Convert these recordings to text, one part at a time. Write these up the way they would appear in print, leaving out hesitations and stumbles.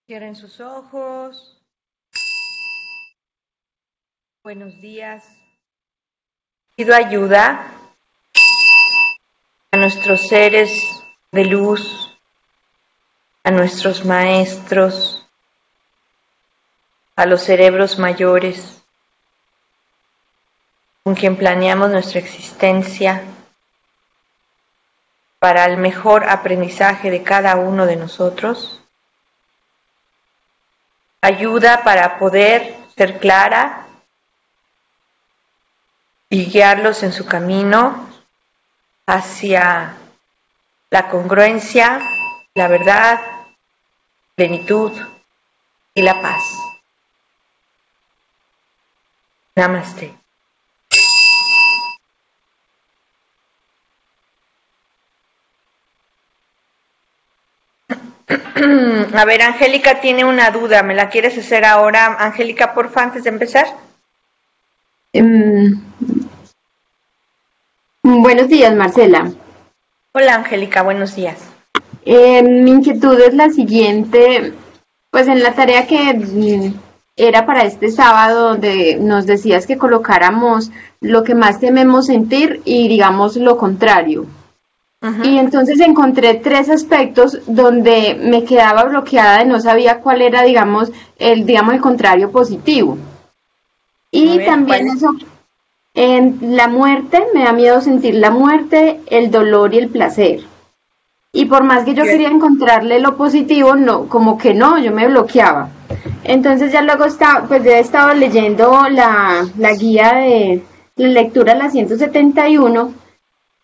Cierren sus ojos. Buenos días. Pido ayuda a nuestros seres de luz, a nuestros maestros, a los cerebros mayores, con quien planeamos nuestra existencia para el mejor aprendizaje de cada uno de nosotros. Ayuda para poder ser clara y guiarlos en su camino hacia la congruencia, la verdad, plenitud y la paz. Namaste. A ver, Angélica tiene una duda, ¿me la quieres hacer ahora, Angélica, porfa, antes de empezar? Buenos días, Marcela. Hola, Angélica, buenos días. Mi inquietud es la siguiente, pues en la tarea que era para este sábado, donde nos decías que colocáramos lo que más tememos sentir y digamos lo contrario. Y entonces encontré 3 aspectos donde me quedaba bloqueada y no sabía cuál era, digamos, el contrario positivo. Y también eso, en la muerte, me da miedo sentir la muerte, el dolor y el placer. Y por más que yo quería encontrarle lo positivo, no, como que no, yo me bloqueaba. Entonces ya luego pues ya he estado leyendo la guía de la lectura, la 171,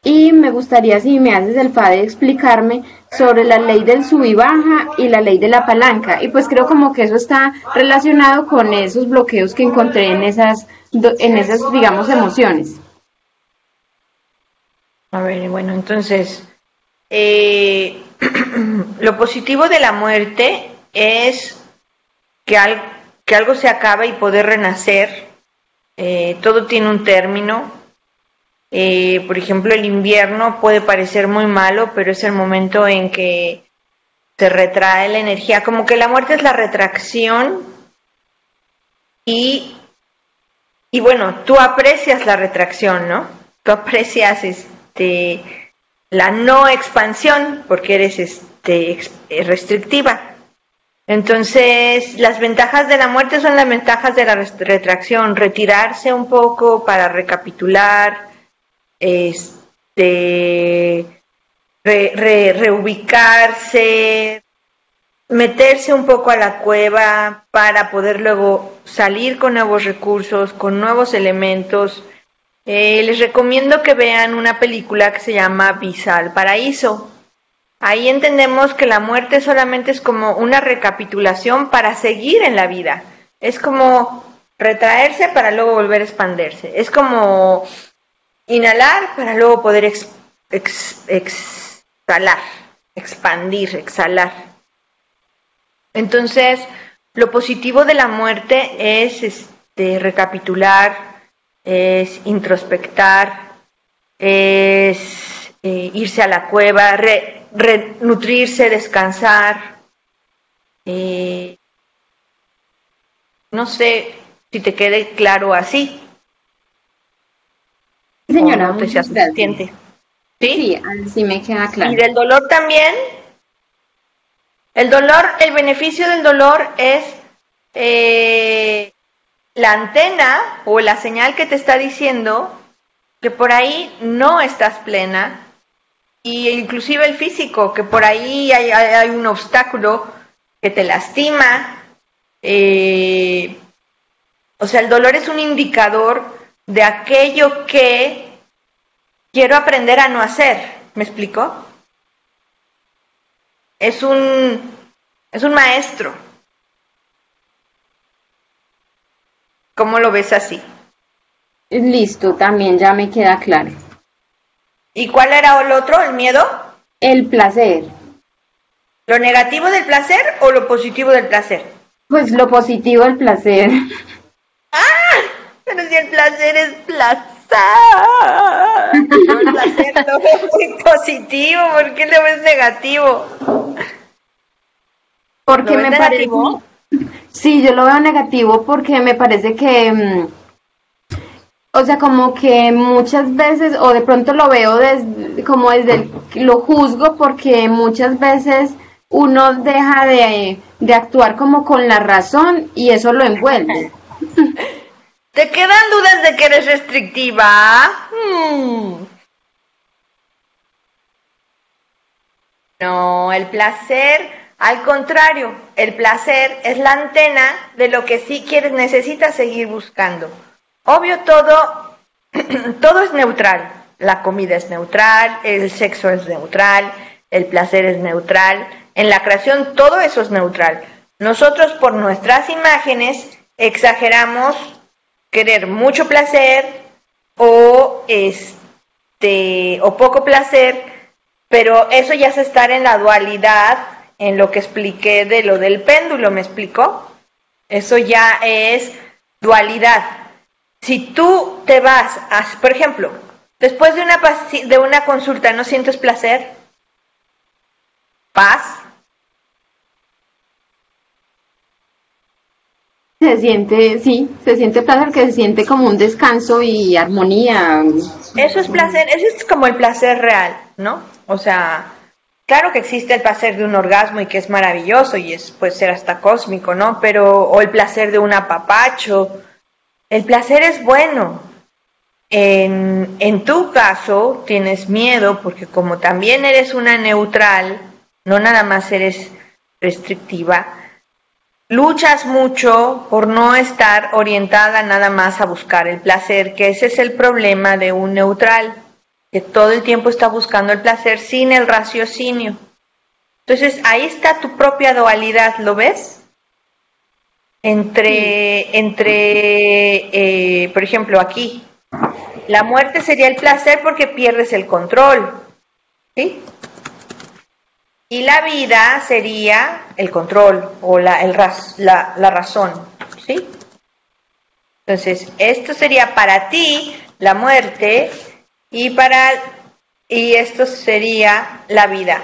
y me gustaría, si me haces el favor de explicarme sobre la ley del sub y baja y la ley de la palanca. Y pues creo como que eso está relacionado con esos bloqueos que encontré en esas, digamos, emociones. A ver, bueno, entonces, lo positivo de la muerte es que algo se acaba y poder renacer. Todo tiene un término. Por ejemplo, el invierno puede parecer muy malo, pero es el momento en que se retrae la energía, como que la muerte es la retracción y bueno, tú aprecias la retracción, ¿no? Tú aprecias la no expansión porque eres restrictiva. Entonces, las ventajas de la muerte son las ventajas de la retracción, retirarse un poco para recapitular, reubicarse, meterse un poco a la cueva para poder luego salir con nuevos recursos, con nuevos elementos. Les recomiendo que vean una película que se llama Visa al Paraíso. Ahí entendemos que la muerte solamente es como una recapitulación para seguir en la vida. Es como retraerse para luego volver a expandirse. Es como inhalar para luego poder exhalar, expandir, exhalar. Entonces, lo positivo de la muerte es recapitular, es introspectar, es irse a la cueva, nutrirse, descansar. No sé si te quede claro así. Señora, no te sea suficiente. ¿Sí? Sí, me queda claro. ¿Y del dolor también? El dolor, el beneficio del dolor es la antena o la señal que te está diciendo que por ahí no estás plena, y inclusive el físico, que por ahí hay un obstáculo que te lastima. O sea, el dolor es un indicador de aquello que quiero aprender a no hacer. ¿Me explico? Es un maestro. ¿Cómo lo ves así? Listo, también ya me queda claro. ¿Y cuál era el otro, el miedo? El placer. ¿Lo negativo del placer o lo positivo del placer? Pues lo positivo del placer. ¡Ah! Pero si el placer es placer. Yo el placer lo veo muy positivo. ¿Por qué lo ves negativo? Porque ¿Lo ves me parece, negativo? sí, yo lo veo negativo porque me parece que, o sea, como que muchas veces, o de pronto lo veo como lo juzgo porque muchas veces uno deja de actuar como con la razón y eso lo envuelve. ¿Te quedan dudas de que eres restrictiva? No, el placer, al contrario, el placer es la antena de lo que sí quieres, necesitas seguir buscando. Obvio, todo, todo es neutral. La comida es neutral, el sexo es neutral, el placer es neutral. En la creación todo eso es neutral. Nosotros por nuestras imágenes exageramos querer mucho placer o o poco placer, pero eso ya es estar en la dualidad, en lo que expliqué de lo del péndulo, ¿me explicó? Eso ya es dualidad. Si tú te vas, por ejemplo, después de una consulta, ¿no sientes placer? ¿Paz? Se siente, sí, se siente placer, que se siente como un descanso y armonía. Eso es placer, eso es como el placer real, ¿no? O sea, claro que existe el placer de un orgasmo y que es maravilloso y puede ser hasta cósmico, ¿no? O el placer de un apapacho. El placer es bueno. En tu caso tienes miedo porque como también eres una neutral, no nada más eres restrictiva, luchas mucho por no estar orientada nada más a buscar el placer, que ese es el problema de un neutral, que todo el tiempo está buscando el placer sin el raciocinio. Entonces ahí está tu propia dualidad, ¿lo ves? Por ejemplo, aquí, la muerte sería el placer porque pierdes el control, ¿sí? Y la vida sería el control o la razón, ¿sí? Entonces, esto sería para ti la muerte y esto sería la vida.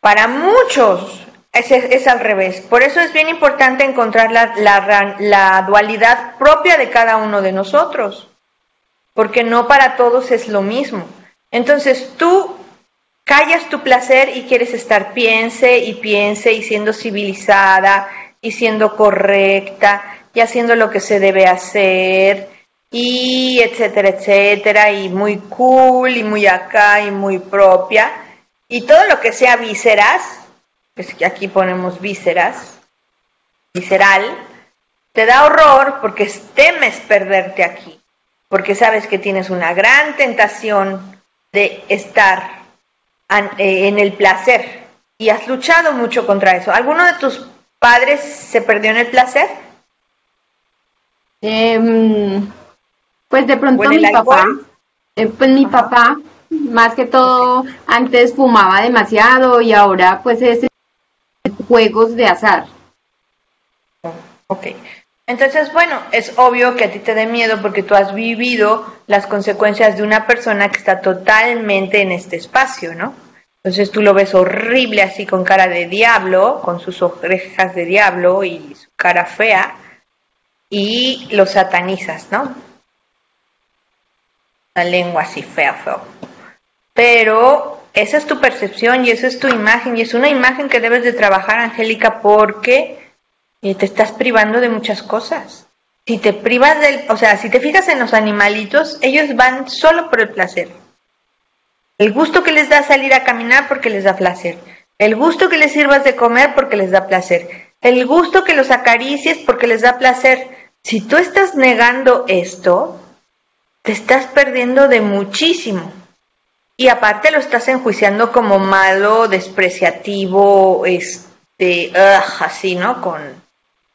Para muchos es al revés. Por eso es bien importante encontrar la dualidad propia de cada uno de nosotros, porque no para todos es lo mismo. Entonces, tú callas tu placer y quieres estar piense y siendo civilizada y siendo correcta y haciendo lo que se debe hacer y etcétera, etcétera, y muy cool y muy acá y muy propia y todo lo que sea vísceras, que aquí ponemos vísceras, visceral, te da horror porque temes perderte aquí, porque sabes que tienes una gran tentación de estar en el placer y has luchado mucho contra eso. ¿Alguno de tus padres se perdió en el placer? Pues de pronto mi papá, pues mi papá, más que todo, antes fumaba demasiado y ahora pues es juegos de azar. Ok. Entonces, bueno, es obvio que a ti te dé miedo porque tú has vivido las consecuencias de una persona que está totalmente en este espacio, ¿no? Entonces tú lo ves horrible así con cara de diablo, con sus orejas de diablo y su cara fea y lo satanizas, ¿no? La lengua así fea, feo. Pero esa es tu percepción y esa es tu imagen y es una imagen que debes de trabajar, Angélica, porque te estás privando de muchas cosas. Si te privas si te fijas en los animalitos, ellos van solo por el placer. El gusto que les da salir a caminar porque les da placer. El gusto que les sirvas de comer porque les da placer. El gusto que los acaricies porque les da placer. Si tú estás negando esto, te estás perdiendo de muchísimo. Y aparte lo estás enjuiciando como malo, despreciativo, así, ¿no? Con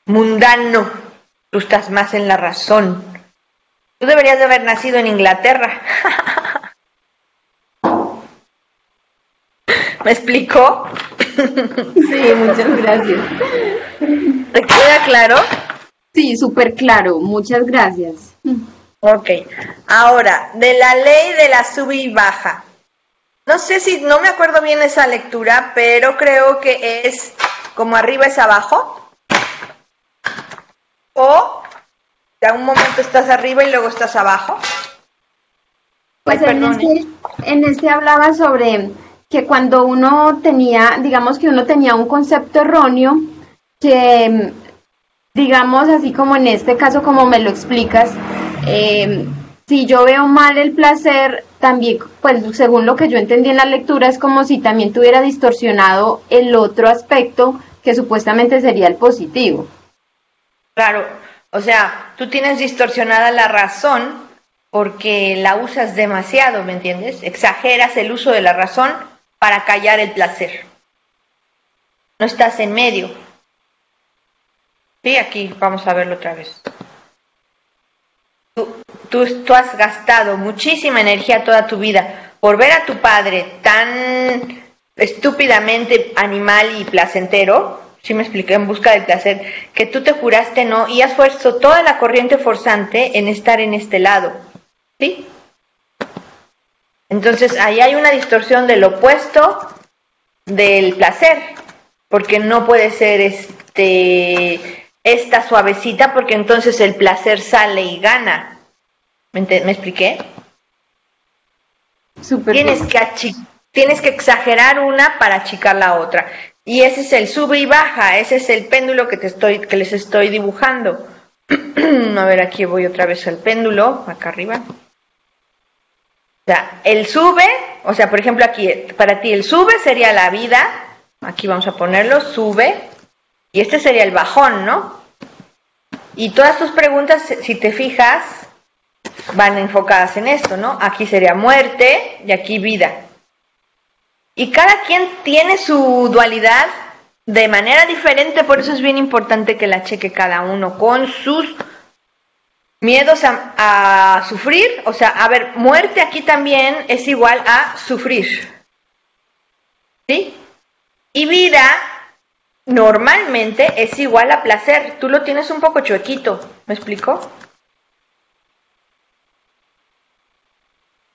mundano. Tú estás más en la razón. Tú deberías de haber nacido en Inglaterra. ¿Me explicó? Sí, muchas gracias. ¿Te queda claro? Sí, súper claro. Muchas gracias. Ok. Ahora, de la ley de la sube y baja. No sé si, no me acuerdo bien esa lectura, pero creo que es como arriba es abajo, o de un momento estás arriba y luego estás abajo. Pues en este hablaba sobre que cuando uno tenía, digamos que uno tenía un concepto erróneo, que digamos así como en este caso como me lo explicas, si yo veo mal el placer, también, pues según lo que yo entendí en la lectura, es como si también tuviera distorsionado el otro aspecto que supuestamente sería el positivo. Claro, o sea, tú tienes distorsionada la razón porque la usas demasiado, ¿me entiendes? Exageras el uso de la razón para callar el placer. No estás en medio. Sí, aquí vamos a verlo otra vez. Tú has gastado muchísima energía toda tu vida por ver a tu padre tan estúpidamente animal y placentero, ¿sí me expliqué? En busca del placer, que tú te juraste no y has puesto toda la corriente forzante en estar en este lado, ¿sí? Entonces ahí hay una distorsión del opuesto del placer, porque no puede ser esta suavecita, porque entonces el placer sale y gana. ¿Me expliqué? Súper tienes que exagerar una para achicar la otra. Y ese es el sube y baja, ese es el péndulo que les estoy dibujando. A ver, aquí voy otra vez al péndulo, acá arriba. O sea, el sube, o sea, por ejemplo aquí, para ti el sube sería la vida, aquí vamos a ponerlo, sube, y este sería el bajón, ¿no? Y todas tus preguntas, si te fijas, van enfocadas en esto, ¿no? Aquí sería muerte y aquí vida. Y cada quien tiene su dualidad de manera diferente, por eso es bien importante que la cheque cada uno con sus miedos a sufrir. O sea, a ver, muerte aquí también es igual a sufrir, ¿sí? Y vida normalmente es igual a placer. Tú lo tienes un poco chuequito, ¿me explico?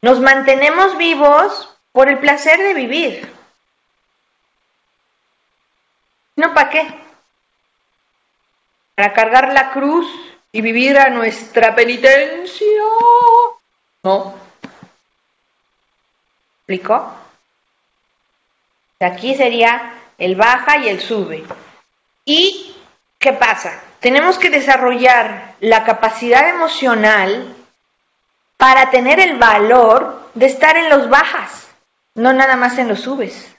Nos mantenemos vivos por el placer de vivir. ¿No para qué? Para cargar la cruz y vivir a nuestra penitencia. ¿No? ¿Explicó? Aquí sería el baja y el sube. ¿Y qué pasa? Tenemos que desarrollar la capacidad emocional para tener el valor de estar en los bajas, no nada más en los subes.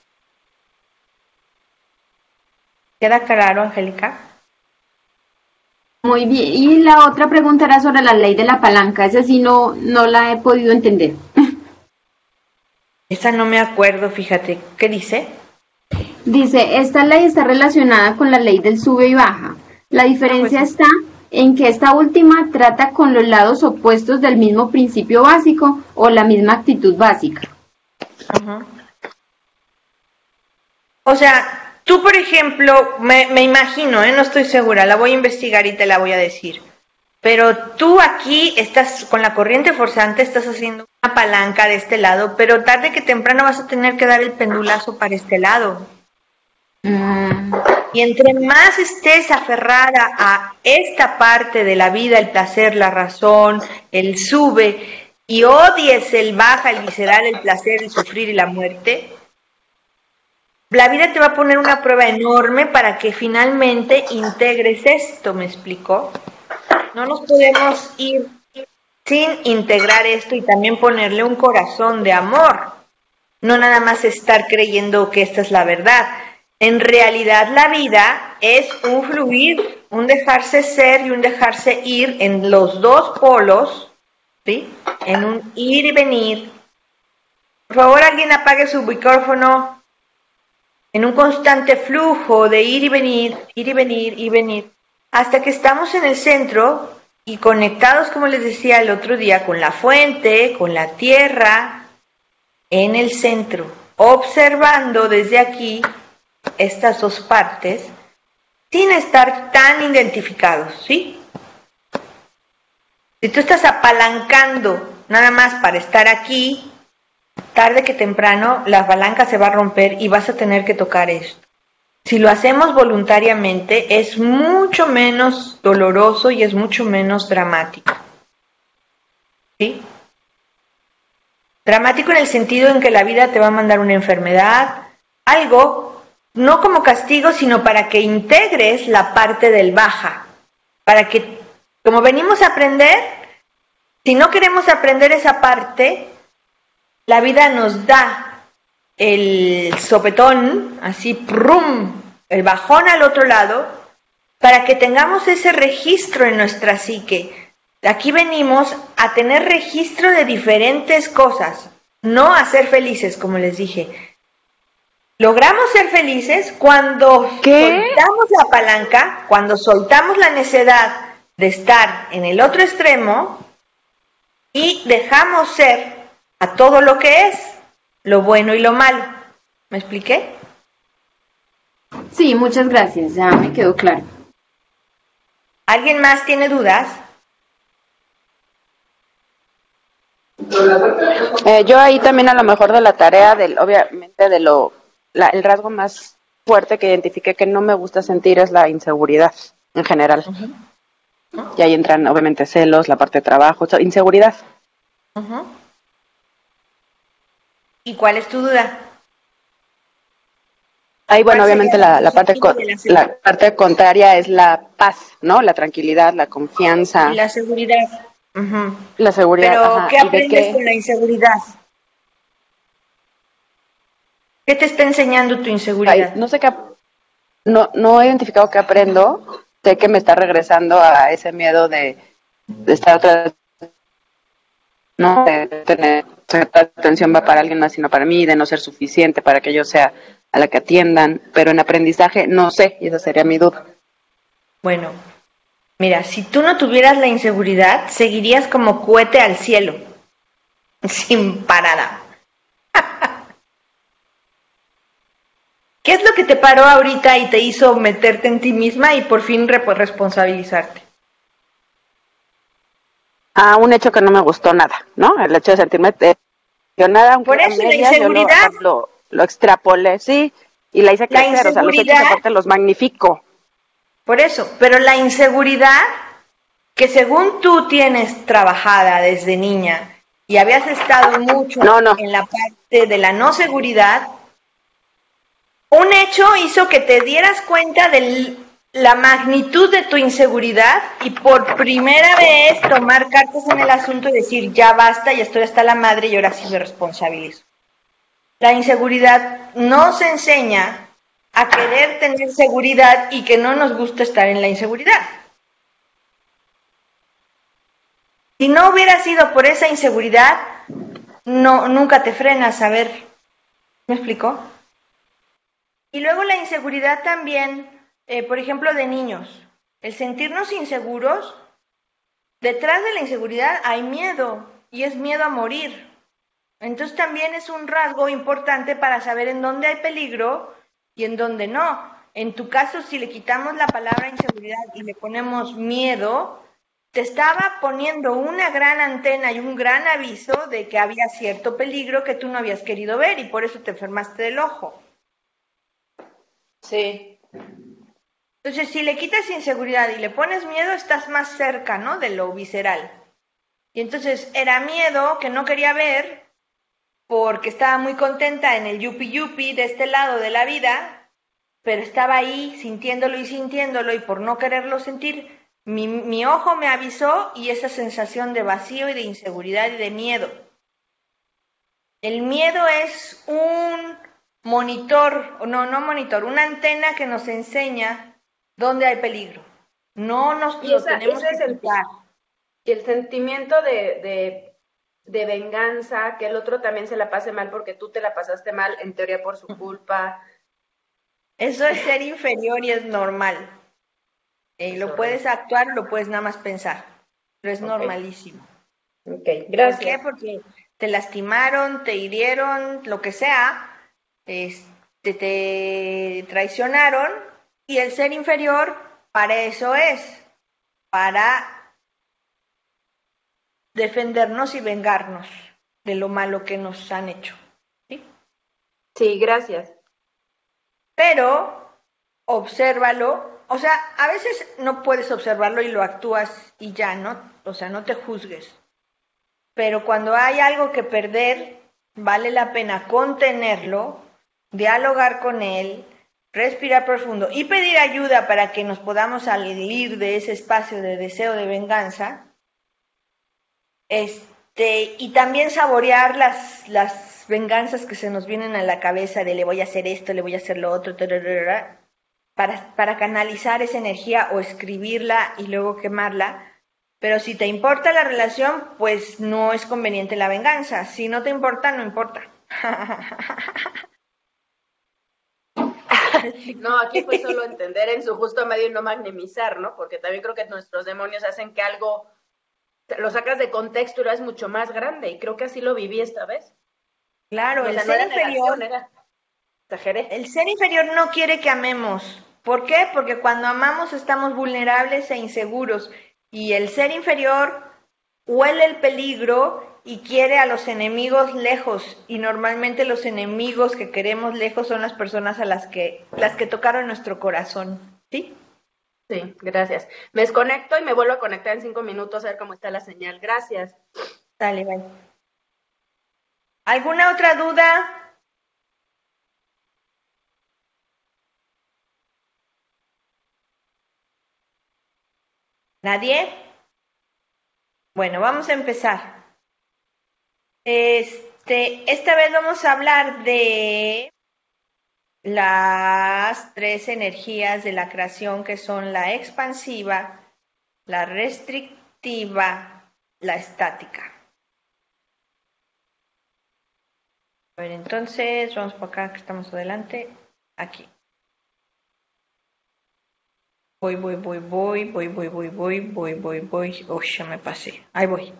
¿Queda claro, Angélica? Muy bien. Y la otra pregunta era sobre la ley de la palanca. Esa sí no la he podido entender. Esa no me acuerdo, fíjate. ¿Qué dice? Dice, esta ley está relacionada con la ley del sube y baja. La diferencia está en que esta última trata con los lados opuestos del mismo principio básico o la misma actitud básica. Uh-huh. O sea, tú, por ejemplo, me imagino, no estoy segura, la voy a investigar y te la voy a decir. Pero tú aquí estás con la corriente forzante, estás haciendo una palanca de este lado, pero tarde que temprano vas a tener que dar el pendulazo para este lado. Y entre más estés aferrada a esta parte de la vida, el placer, la razón, el sube, y odies el baja, el visceral, el placer, el sufrir y la muerte, la vida te va a poner una prueba enorme para que finalmente integres esto, ¿me explico? No nos podemos ir sin integrar esto y también ponerle un corazón de amor. No nada más estar creyendo que esta es la verdad. En realidad la vida es un fluir, un dejarse ser y un dejarse ir en los dos polos, ¿sí? En un ir y venir. Por favor, alguien apague su micrófono. En un constante flujo de ir y venir, ir y venir, y venir, hasta que estamos en el centro y conectados, como les decía el otro día, con la fuente, con la tierra, en el centro, observando desde aquí estas dos partes, sin estar tan identificados, ¿sí? Si tú estás apalancando nada más para estar aquí, tarde que temprano la palanca se va a romper y vas a tener que tocar esto. si lo hacemos voluntariamente, es mucho menos doloroso y es mucho menos dramático. ¿Sí? Dramático en el sentido en que la vida te va a mandar una enfermedad, algo, no como castigo, sino para que integres la parte del baja, para que, como venimos a aprender, si no queremos aprender esa parte, la vida nos da el sopetón, así, ¡prum!, el bajón al otro lado, para que tengamos ese registro en nuestra psique. Aquí venimos a tener registro de diferentes cosas, no a ser felices, como les dije. Logramos ser felices cuando soltamos la palanca, cuando soltamos la necedad de estar en el otro extremo y dejamos ser a todo lo que es, lo bueno y lo malo. ¿Me expliqué? Sí, muchas gracias, ya me quedó claro. ¿Alguien más tiene dudas? Yo ahí también a lo mejor de la tarea, obviamente el rasgo más fuerte que identifiqué que no me gusta sentir es la inseguridad en general. Y ahí entran obviamente celos, la parte de trabajo, inseguridad. ¿Y cuál es tu duda? Ahí, bueno, obviamente la parte contraria es la paz, ¿no? La tranquilidad, la confianza. Y la seguridad. La seguridad. Pero, ¿qué aprendes con la inseguridad? ¿Qué te está enseñando tu inseguridad? Ay, no sé qué, no he identificado qué aprendo. Sé que me está regresando a ese miedo de estar otra vez, no de tener atención va para alguien más, sino para mí, de no ser suficiente para que yo sea a la que atiendan, pero en aprendizaje no sé, y esa sería mi duda. Bueno, mira, si tú no tuvieras la inseguridad, seguirías como cohete al cielo, sin parada. ¿Qué es lo que te paró ahorita y te hizo meterte en ti misma y por fin responsabilizarte? Un hecho que no me gustó nada, ¿no? El hecho de sentirme nada, aunque por eso la inseguridad yo lo extrapolé, sí, y la hice crecer, o sea, los hechos aparte los magnifico. Por eso, pero la inseguridad que según tú tienes trabajada desde niña y habías estado mucho en la parte de la no seguridad, un hecho hizo que te dieras cuenta de la magnitud de tu inseguridad y por primera vez tomar cartas en el asunto y decir, ya basta, ya estoy hasta la madre y ahora sí me responsabilizo. La inseguridad nos enseña a querer tener seguridad y que no nos gusta estar en la inseguridad. Si no hubiera sido por esa inseguridad, nunca te frenas a ver. ¿Me explico? Y luego la inseguridad también, por ejemplo, de niños. El sentirnos inseguros, detrás de la inseguridad hay miedo, y es miedo a morir. Entonces también es un rasgo importante para saber en dónde hay peligro y en dónde no. En tu caso, si le quitamos la palabra inseguridad y le ponemos miedo, te estaba poniendo una gran antena y un gran aviso de que había cierto peligro que tú no habías querido ver y por eso te enfermaste del ojo. Sí. Entonces, si le quitas inseguridad y le pones miedo, estás más cerca, ¿no?, de lo visceral. Y entonces era miedo que no quería ver porque estaba muy contenta en el yupi de este lado de la vida, pero estaba ahí sintiéndolo y por no quererlo sentir, mi ojo me avisó y esa sensación de vacío y de inseguridad y de miedo. El miedo es un monitor, una antena que nos enseña dónde hay peligro. No nos lo tenemos que quitar. Y el sentimiento de venganza, que el otro también se la pase mal porque tú te la pasaste mal, en teoría por su culpa. Eso es ser inferior y es normal. Lo puedes actuar, lo puedes nada más pensar, pero es normalísimo. Ok, gracias. ¿Por qué? Porque te lastimaron, te hirieron, lo que sea, te traicionaron y el ser inferior para eso es, para defendernos y vengarnos de lo malo que nos han hecho. ¿Sí? Sí, gracias. Pero obsérvalo. O sea, a veces no puedes observarlo y lo actúas y ya, ¿no? O sea, no te juzgues. Pero cuando hay algo que perder, vale la pena contenerlo, dialogar con él, respirar profundo y pedir ayuda para que nos podamos salir de ese espacio de deseo de venganza. Y también saborear las venganzas que se nos vienen a la cabeza de le voy a hacer esto, le voy a hacer lo otro, para canalizar esa energía o escribirla y luego quemarla. Pero si te importa la relación, pues no es conveniente la venganza. Si no te importa, no importa. No, aquí fue solo entender en su justo medio y no magnimizar, ¿no? Porque también creo que nuestros demonios hacen que algo lo sacas de contexto y lo es mucho más grande. Y creo que así lo viví esta vez. Claro, O el sea, no ser era inferior, negación, era exageré. el ser inferior no quiere que amemos. ¿Por qué? Porque cuando amamos estamos vulnerables e inseguros. Y el ser inferior huele el peligro y quiere a los enemigos lejos. Y normalmente los enemigos que queremos lejos son las personas a las que tocaron nuestro corazón. ¿Sí? Sí, gracias. Me desconecto y me vuelvo a conectar en 5 minutos a ver cómo está la señal. Gracias. Dale, bye. ¿Alguna otra duda? ¿Nadie? Bueno, vamos a empezar. Esta vez vamos a hablar de las tres energías de la creación que son la expansiva, la restrictiva, la estática. A ver, entonces, vamos por acá que estamos adelante. Aquí. Voy. Uy, ya me pasé. Ahí voy.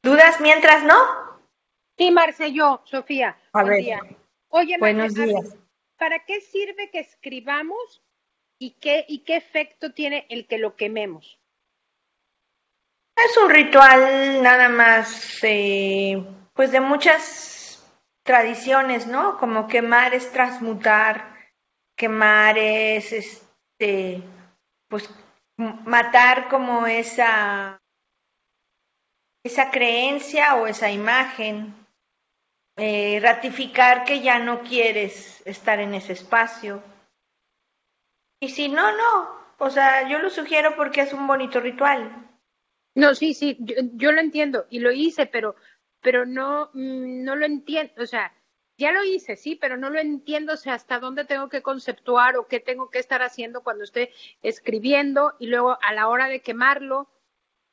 ¿Dudas mientras no? Sí, Marce, yo, Sofía. A Buen ver. día. Oye, Marce, Buenos a ver, días. ¿para qué sirve que escribamos y qué efecto tiene el que lo quememos? Es un ritual nada más, pues de muchas tradiciones, ¿no? Como quemar es transmutar, quemar es, pues matar como esa creencia o esa imagen, ratificar que ya no quieres estar en ese espacio. Y si no, no. O sea, yo lo sugiero porque es un bonito ritual. No, sí, yo lo entiendo y lo hice, pero no, no lo entiendo, o sea, ya lo hice, sí, pero no lo entiendo, o sea, hasta dónde tengo que conceptuar o qué tengo que estar haciendo cuando esté escribiendo y luego a la hora de quemarlo.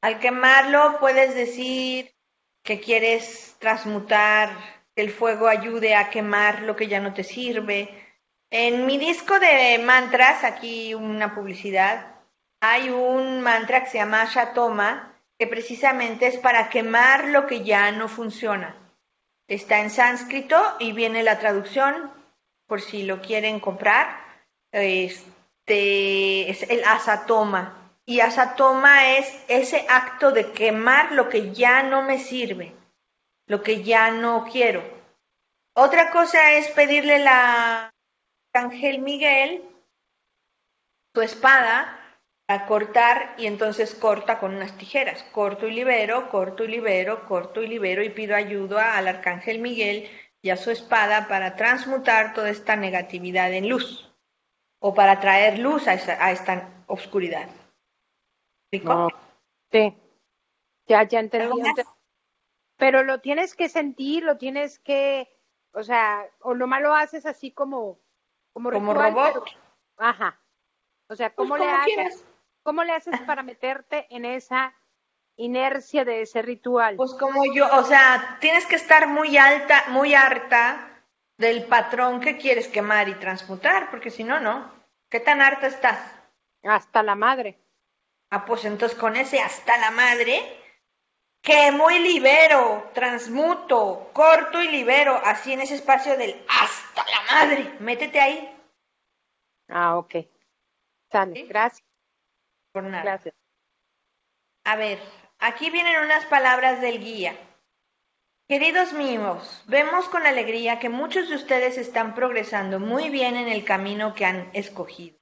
Al quemarlo puedes decir que quieres transmutar, que el fuego ayude a quemar lo que ya no te sirve. En mi disco de mantras, aquí una publicidad, hay un mantra que se llama Shatoma, que precisamente es para quemar lo que ya no funciona. Está en sánscrito y viene la traducción, por si lo quieren comprar. Es el asatoma. Y asatoma es ese acto de quemar lo que ya no me sirve, lo que ya no quiero. Otra cosa es pedirle a Ángel Miguel su espada a cortar y entonces corta con unas tijeras. Corto y libero, corto y libero, corto y libero y pido ayuda al Arcángel Miguel y a su espada para transmutar toda esta negatividad en luz o para traer luz a esta oscuridad. ¿Explico? No. Sí, ya ¿Algo entendí. más? Pero lo tienes que sentir, lo tienes que, o sea, o nomás lo haces así como Como ritual, robot. pero, ajá. O sea, Pues como quieras. ¿cómo le haces para meterte en esa inercia de ese ritual? Pues como yo, o sea, tienes que estar muy alta, muy harta del patrón que quieres quemar y transmutar, porque si no, no. ¿Qué tan harta estás? Hasta la madre. Ah, pues entonces con ese hasta la madre, quemo y libero, transmuto, corto y libero, así en ese espacio del hasta la madre. Métete ahí. Ah, ok. Sale, ¿Sí? gracias, Por nada. gracias. A ver, aquí vienen unas palabras del guía. Queridos míos, vemos con alegría que muchos de ustedes están progresando muy bien en el camino que han escogido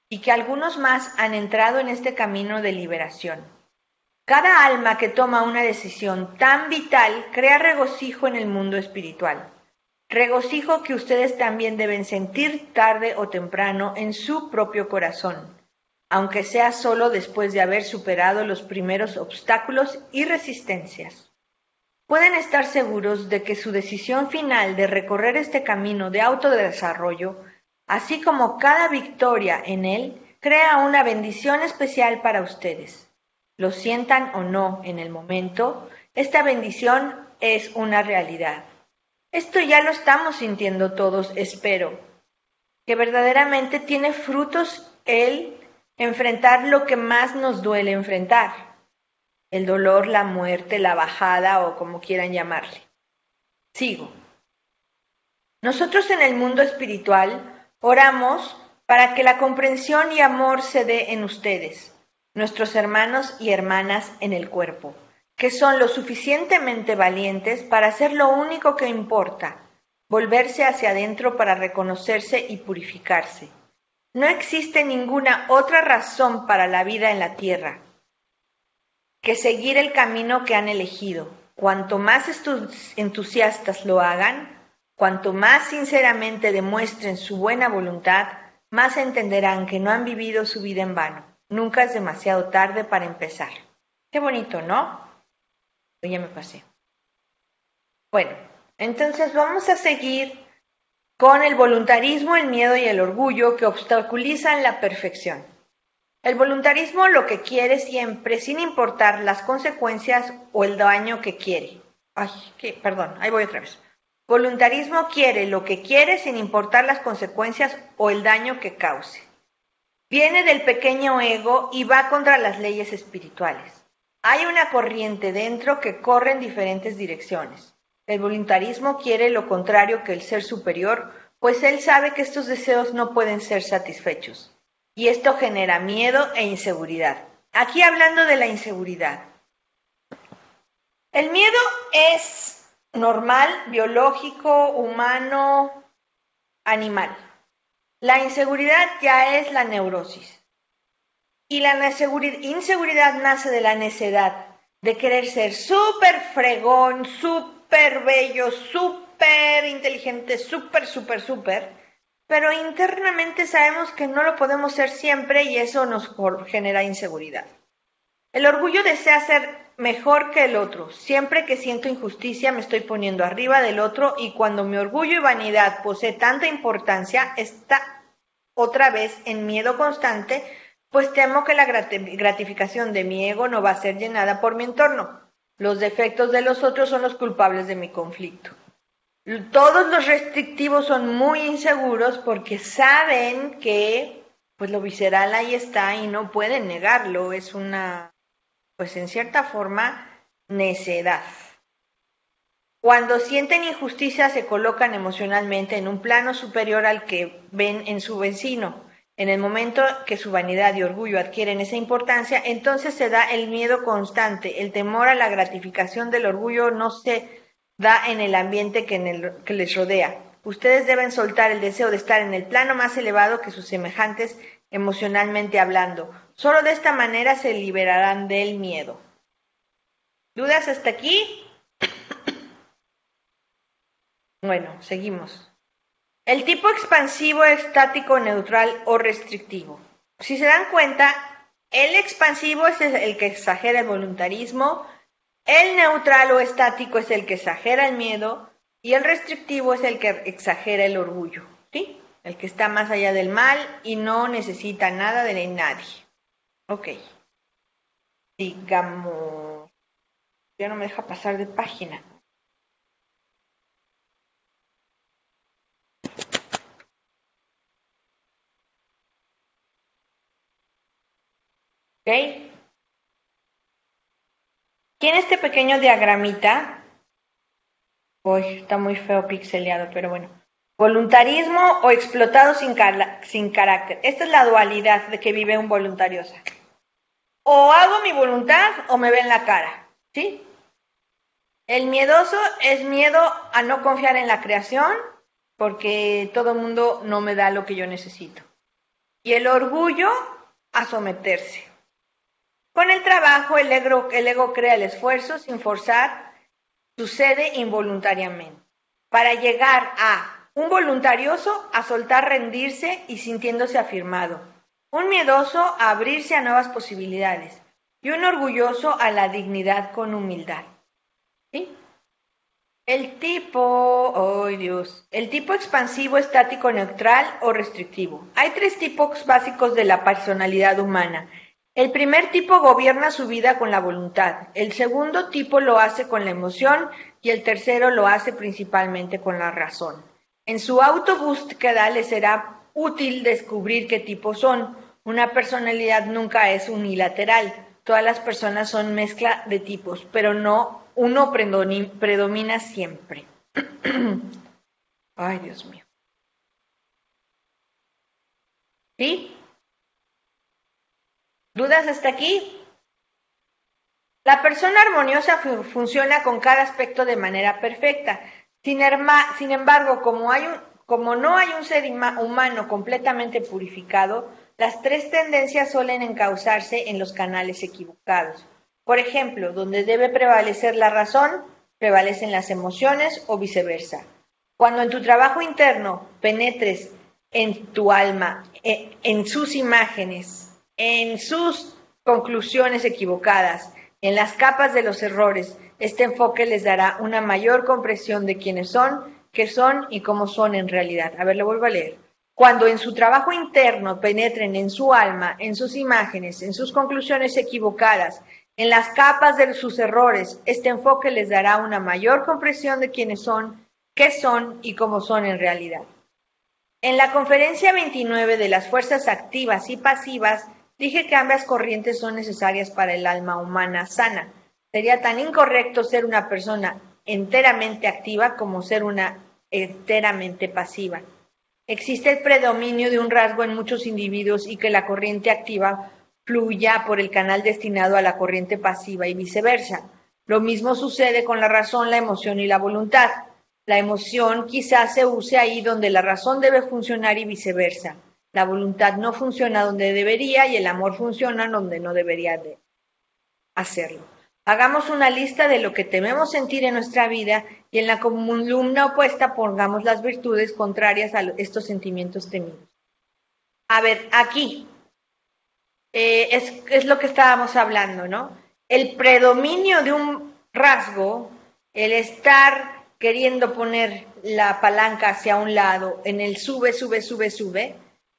y que algunos más han entrado en este camino de liberación. Cada alma que toma una decisión tan vital crea regocijo en el mundo espiritual, regocijo que ustedes también deben sentir tarde o temprano en su propio corazón, aunque sea solo después de haber superado los primeros obstáculos y resistencias. Pueden estar seguros de que su decisión final de recorrer este camino de autodesarrollo, así como cada victoria en él, crea una bendición especial para ustedes. Lo sientan o no en el momento, esta bendición es una realidad. Esto ya lo estamos sintiendo todos, espero, que verdaderamente tiene frutos el enfrentar lo que más nos duele enfrentar. El dolor, la muerte, la bajada o como quieran llamarle. Sigo. Nosotros en el mundo espiritual oramos para que la comprensión y amor se dé en ustedes, nuestros hermanos y hermanas en el cuerpo, que son lo suficientemente valientes para hacer lo único que importa, volverse hacia adentro para reconocerse y purificarse. No existe ninguna otra razón para la vida en la tierra que seguir el camino que han elegido. Cuanto más entusiastas lo hagan, cuanto más sinceramente demuestren su buena voluntad, más entenderán que no han vivido su vida en vano. Nunca es demasiado tarde para empezar. Qué bonito, ¿no? Ya me pasé. Bueno, entonces vamos a seguir con el voluntarismo, el miedo y el orgullo que obstaculizan la perfección. El voluntarismo lo que quiere siempre, sin importar las consecuencias o el daño que quiere. Ahí voy otra vez. Voluntarismo quiere lo que quiere sin importar las consecuencias o el daño que cause. Viene del pequeño ego y va contra las leyes espirituales. Hay una corriente dentro que corre en diferentes direcciones. El voluntarismo quiere lo contrario que el ser superior, pues él sabe que estos deseos no pueden ser satisfechos. Y esto genera miedo e inseguridad. Aquí hablando de la inseguridad. El miedo es normal, biológico, humano, animal. La inseguridad ya es la neurosis. Y la inseguridad nace de la necedad, de querer ser súper fregón, súper bello, súper inteligente, súper. Pero internamente sabemos que no lo podemos ser siempre y eso nos genera inseguridad. El orgullo desea ser mejor que el otro. Siempre que siento injusticia me estoy poniendo arriba del otro y cuando mi orgullo y vanidad posee tanta importancia, está otra vez en miedo constante, pues temo que la gratificación de mi ego no va a ser llenada por mi entorno. Los defectos de los otros son los culpables de mi conflicto. Todos los restrictivos son muy inseguros porque saben que pues lo visceral ahí está y no pueden negarlo. Es una, pues en cierta forma, necedad. Cuando sienten injusticia se colocan emocionalmente en un plano superior al que ven en su vecino. En el momento que su vanidad y orgullo adquieren esa importancia, entonces se da el miedo constante, el temor a la gratificación del orgullo no se da en el ambiente que les rodea. Ustedes deben soltar el deseo de estar en el plano más elevado que sus semejantes emocionalmente hablando. Solo de esta manera se liberarán del miedo. ¿Dudas hasta aquí? Bueno, seguimos. El tipo expansivo, estático, neutral o restrictivo. Si se dan cuenta, el expansivo es el que exagera el voluntarismo, el neutral o estático es el que exagera el miedo y el restrictivo es el que exagera el orgullo, ¿sí? El que está más allá del mal y no necesita nada de nadie. Ok. Digamos, ya no me deja pasar de página. Ok. Tiene este pequeño diagramita. Uy, está muy feo pixeleado, pero bueno. Voluntarismo o explotado sin carácter. Esta es la dualidad de que vive un voluntarioso. O hago mi voluntad o me ven la cara, ¿sí? El miedoso es miedo a no confiar en la creación porque todo el mundo no me da lo que yo necesito. Y el orgullo a someterse. Con el trabajo, el ego crea el esfuerzo sin forzar, sucede involuntariamente. Para llegar a un voluntarioso a soltar, rendirse y sintiéndose afirmado. Un miedoso a abrirse a nuevas posibilidades. Y un orgulloso a la dignidad con humildad. ¿Sí? El tipo expansivo, estático, neutral o restrictivo. Hay 3 tipos básicos de la personalidad humana. El primer tipo gobierna su vida con la voluntad, el segundo tipo lo hace con la emoción y el tercero lo hace principalmente con la razón. En su autobúsqueda les será útil descubrir qué tipos son. Una personalidad nunca es unilateral, todas las personas son mezcla de tipos, pero no uno predomina siempre. Ay, Dios mío. ¿Sí? ¿Dudas hasta aquí? La persona armoniosa funciona con cada aspecto de manera perfecta. Sin embargo, como no hay un ser humano completamente purificado, las 3 tendencias suelen encauzarse en los canales equivocados. Por ejemplo, donde debe prevalecer la razón, prevalecen las emociones o viceversa. Cuando en tu trabajo interno penetres en tu alma, en sus imágenes, en sus conclusiones equivocadas, en las capas de los errores, este enfoque les dará una mayor comprensión de quiénes son, qué son y cómo son en realidad. A ver, lo vuelvo a leer. Cuando en su trabajo interno penetren en su alma, en sus imágenes, en sus conclusiones equivocadas, en las capas de sus errores, este enfoque les dará una mayor comprensión de quiénes son, qué son y cómo son en realidad. En la conferencia 29 de las fuerzas activas y pasivas, dije que ambas corrientes son necesarias para el alma humana sana. Sería tan incorrecto ser una persona enteramente activa como ser una enteramente pasiva. Existe el predominio de un rasgo en muchos individuos y que la corriente activa fluya por el canal destinado a la corriente pasiva y viceversa. Lo mismo sucede con la razón, la emoción y la voluntad. La emoción quizás se use ahí donde la razón debe funcionar y viceversa. La voluntad no funciona donde debería y el amor funciona donde no debería de hacerlo. Hagamos una lista de lo que tememos sentir en nuestra vida y en la columna opuesta pongamos las virtudes contrarias a estos sentimientos temidos. A ver, aquí es lo que estábamos hablando, ¿no? El predominio de un rasgo, el estar queriendo poner la palanca hacia un lado, en el sube,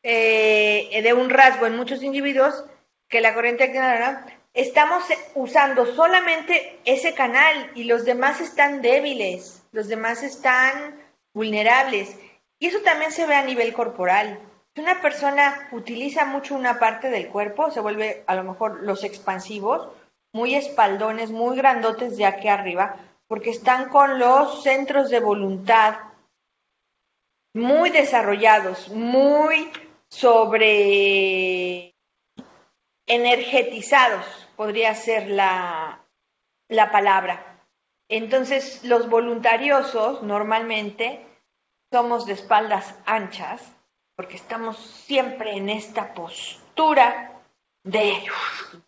de un rasgo en muchos individuos, que la corriente activa, estamos usando solamente ese canal y los demás están débiles, los demás están vulnerables. Y eso también se ve a nivel corporal. Si una persona utiliza mucho una parte del cuerpo, se vuelve a lo mejor los expansivos, muy espaldones, muy grandotes de aquí arriba, porque están con los centros de voluntad muy desarrollados, muy sobre energetizados, podría ser la palabra. Entonces, los voluntariosos normalmente somos de espaldas anchas, porque estamos siempre en esta postura de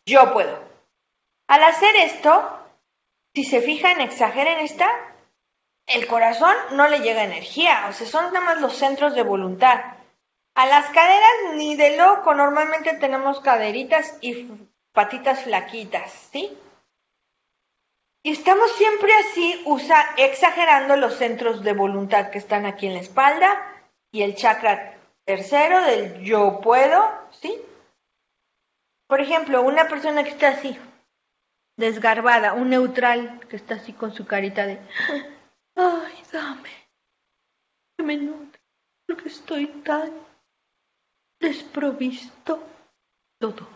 yo puedo. Al hacer esto, si se fijan, exageren el corazón no le llega energía, o sea, son nada más los centros de voluntad. A las caderas ni de loco, normalmente tenemos caderitas y patitas flaquitas, ¿sí? Y estamos siempre así, exagerando los centros de voluntad que están aquí en la espalda y el chakra tercero del yo puedo, ¿sí? Por ejemplo, una persona que está así, desgarbada, un neutral que está así con su carita de ay, dame, que me nutre, porque estoy tan desprovisto todo.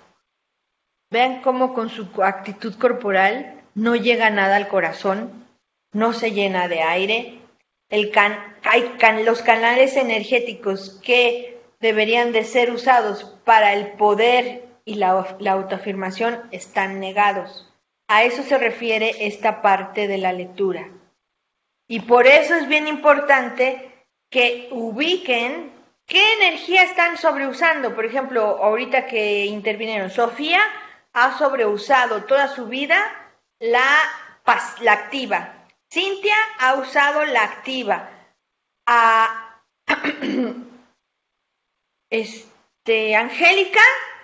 Vean cómo con su actitud corporal no llega nada al corazón, no se llena de aire. Los canales energéticos que deberían de ser usados para el poder y la autoafirmación están negados. A eso se refiere esta parte de la lectura. Y por eso es bien importante que ubiquen qué energía están sobreusando. Por ejemplo, ahorita que intervinieron, Sofía ha sobreusado toda su vida la activa. Cintia ha usado la activa. Angélica,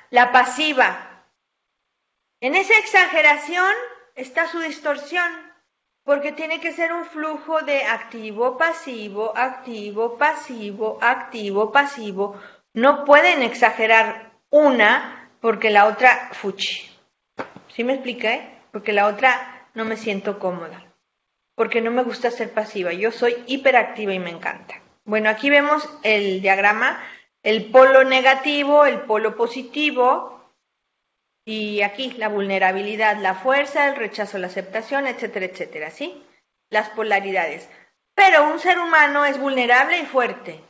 la pasiva. En esa exageración está su distorsión, porque tiene que ser un flujo de activo, pasivo, activo, pasivo, activo, pasivo. No pueden exagerar una porque la otra fuchi. ¿Sí me expliqué? Porque la otra no me siento cómoda, porque no me gusta ser pasiva. Yo soy hiperactiva y me encanta. Bueno, aquí vemos el diagrama, el polo negativo, el polo positivo, y aquí la vulnerabilidad, la fuerza, el rechazo, la aceptación, etcétera, etcétera, ¿sí? Las polaridades. Pero un ser humano es vulnerable y fuerte.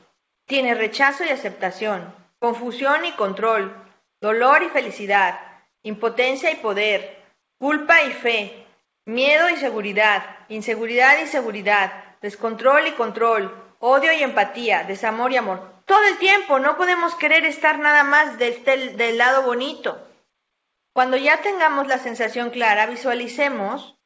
Tiene rechazo y aceptación, confusión y control, dolor y felicidad, impotencia y poder, culpa y fe, miedo y seguridad, inseguridad y seguridad, descontrol y control, odio y empatía, desamor y amor. Todo el tiempo, no podemos querer estar nada más del lado bonito. Cuando ya tengamos la sensación clara, visualicemos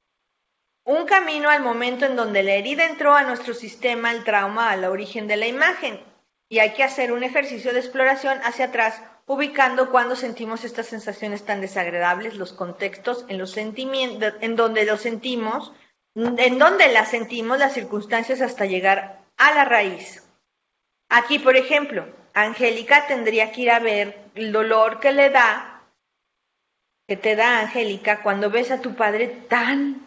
un camino al momento en donde la herida entró a nuestro sistema, el trauma, al origen de la imagen. Y hay que hacer un ejercicio de exploración hacia atrás, ubicando cuando sentimos estas sensaciones tan desagradables, los contextos, en los sentimientos, en donde los sentimos, en donde las sentimos, las circunstancias, hasta llegar a la raíz. Aquí, por ejemplo, Angélica tendría que ir a ver el dolor que te da Angélica cuando ves a tu padre tan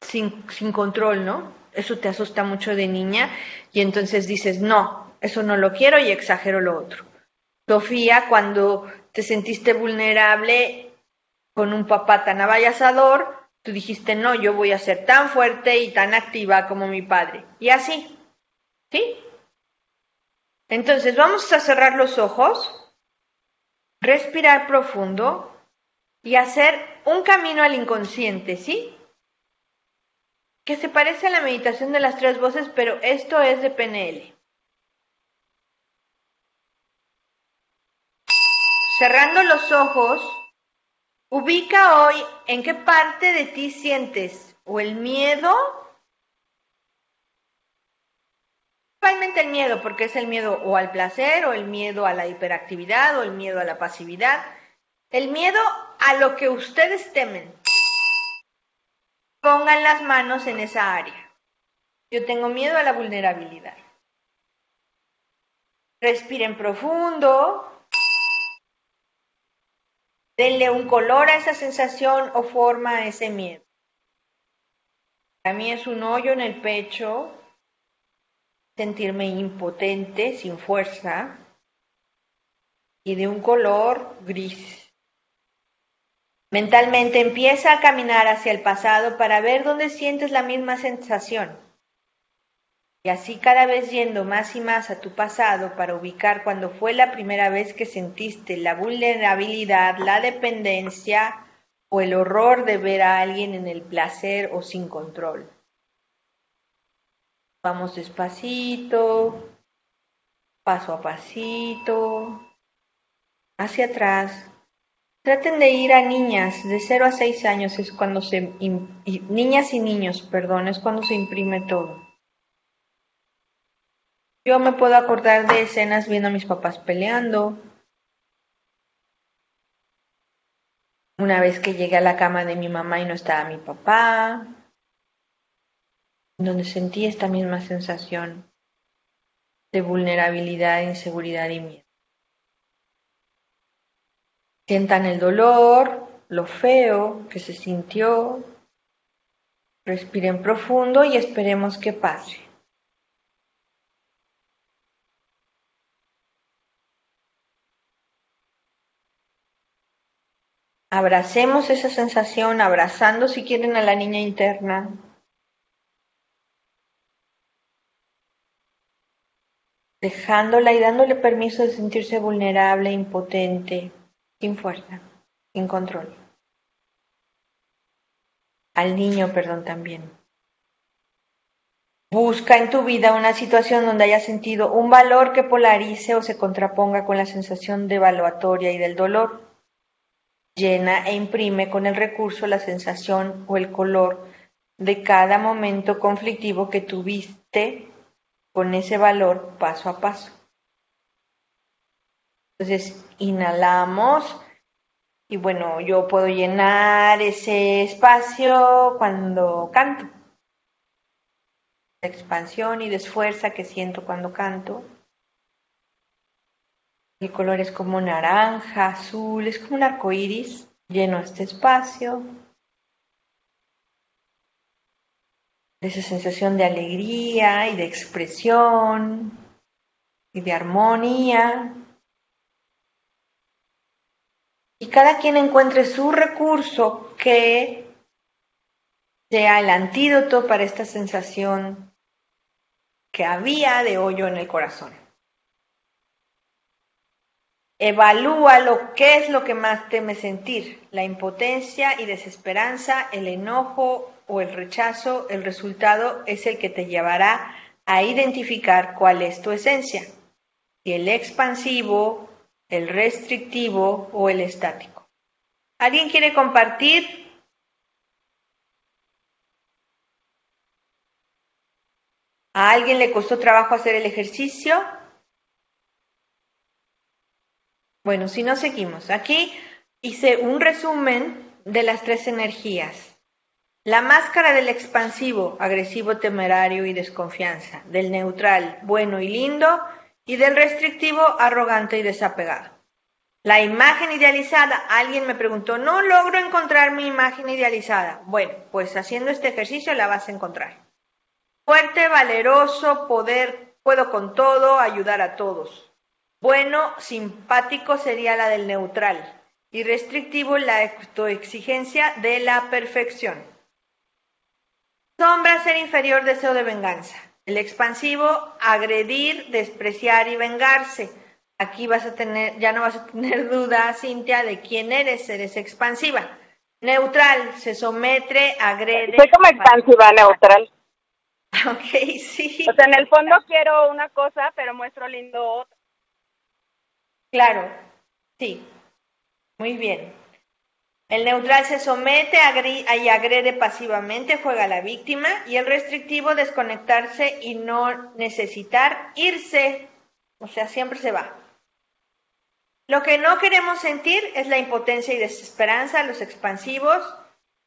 sin control, ¿no? Eso te asusta mucho de niña y entonces dices, no, eso no lo quiero y exagero lo otro. Sofía, cuando te sentiste vulnerable con un papá tan avallazador, tú dijiste, no, yo voy a ser tan fuerte y tan activa como mi padre. Y así, ¿sí? Entonces vamos a cerrar los ojos, respirar profundo y hacer un camino al inconsciente, ¿sí? Que se parece a la meditación de las 3 voces, pero esto es de PNL. Cerrando los ojos, ubica hoy en qué parte de ti sientes o el miedo, principalmente el miedo, porque es el miedo o al placer, o el miedo a la hiperactividad, o el miedo a la pasividad, el miedo a lo que ustedes temen. Pongan las manos en esa área. Yo tengo miedo a la vulnerabilidad. Respiren profundo. Denle un color a esa sensación o forma a ese miedo. Para mí es un hoyo en el pecho, sentirme impotente, sin fuerza, y de un color gris. Mentalmente empieza a caminar hacia el pasado para ver dónde sientes la misma sensación. Y así cada vez yendo más y más a tu pasado para ubicar cuándo fue la primera vez que sentiste la vulnerabilidad, la dependencia o el horror de ver a alguien en el placer o sin control. Vamos despacito, paso a pasito, hacia atrás. Traten de ir a niñas de 0 a 6 años, es cuando niñas y niños, perdón, es cuando se imprime todo. Yo me puedo acordar de escenas viendo a mis papás peleando. Una vez que llegué a la cama de mi mamá y no estaba mi papá, donde sentí esta misma sensación de vulnerabilidad, inseguridad y miedo. Sientan el dolor, lo feo que se sintió. Respiren profundo y esperemos que pase. Abracemos esa sensación, abrazando si quieren a la niña interna. Dejándola y dándole permiso de sentirse vulnerable, impotente, sin fuerza, sin control. al niño, perdón, también. Busca en tu vida una situación donde hayas sentido un valor que polarice o se contraponga con la sensación devaluatoria y del dolor. Llena e imprime con el recurso la sensación o el color de cada momento conflictivo que tuviste con ese valor paso a paso. Entonces, inhalamos y bueno, yo puedo llenar ese espacio cuando canto. La expansión y desfuerza que siento cuando canto. El color es como naranja, azul, es como un arco iris. Lleno este espacio de esa sensación de alegría y de expresión y de armonía. Y cada quien encuentre su recurso que sea el antídoto para esta sensación que había de hoyo en el corazón. Evalúa qué es lo que más teme sentir, la impotencia y desesperanza, el enojo o el rechazo. El resultado es el que te llevará a identificar cuál es tu esencia, si el expansivo, el restrictivo o el estático. ¿Alguien quiere compartir? ¿A alguien le costó trabajo hacer el ejercicio? Bueno, si no, seguimos. Aquí hice un resumen de las tres energías. La máscara del expansivo, agresivo, temerario y desconfianza. Del neutral, bueno y lindo. Y del restrictivo, arrogante y desapegado. La imagen idealizada. Alguien me preguntó, no logro encontrar mi imagen idealizada. Bueno, pues haciendo este ejercicio la vas a encontrar. Fuerte, valeroso, puedo con todo, ayudar a todos. Bueno, simpático sería la del neutral y restrictivo la autoexigencia de la perfección. Sombra, ser inferior, deseo de venganza. El expansivo, agredir, despreciar y vengarse. Aquí ya no vas a tener duda, Cintia, de quién eres expansiva. Neutral, se somete, agrede. Soy como expansiva, neutral. Ok, sí. O sea, en el fondo quiero una cosa, pero muestro lindo otra. Claro, sí, muy bien. El neutral se somete y agrede pasivamente, juega a la víctima, y el restrictivo desconectarse y no necesitar irse, o sea, siempre se va. Lo que no queremos sentir es la impotencia y desesperanza, los expansivos,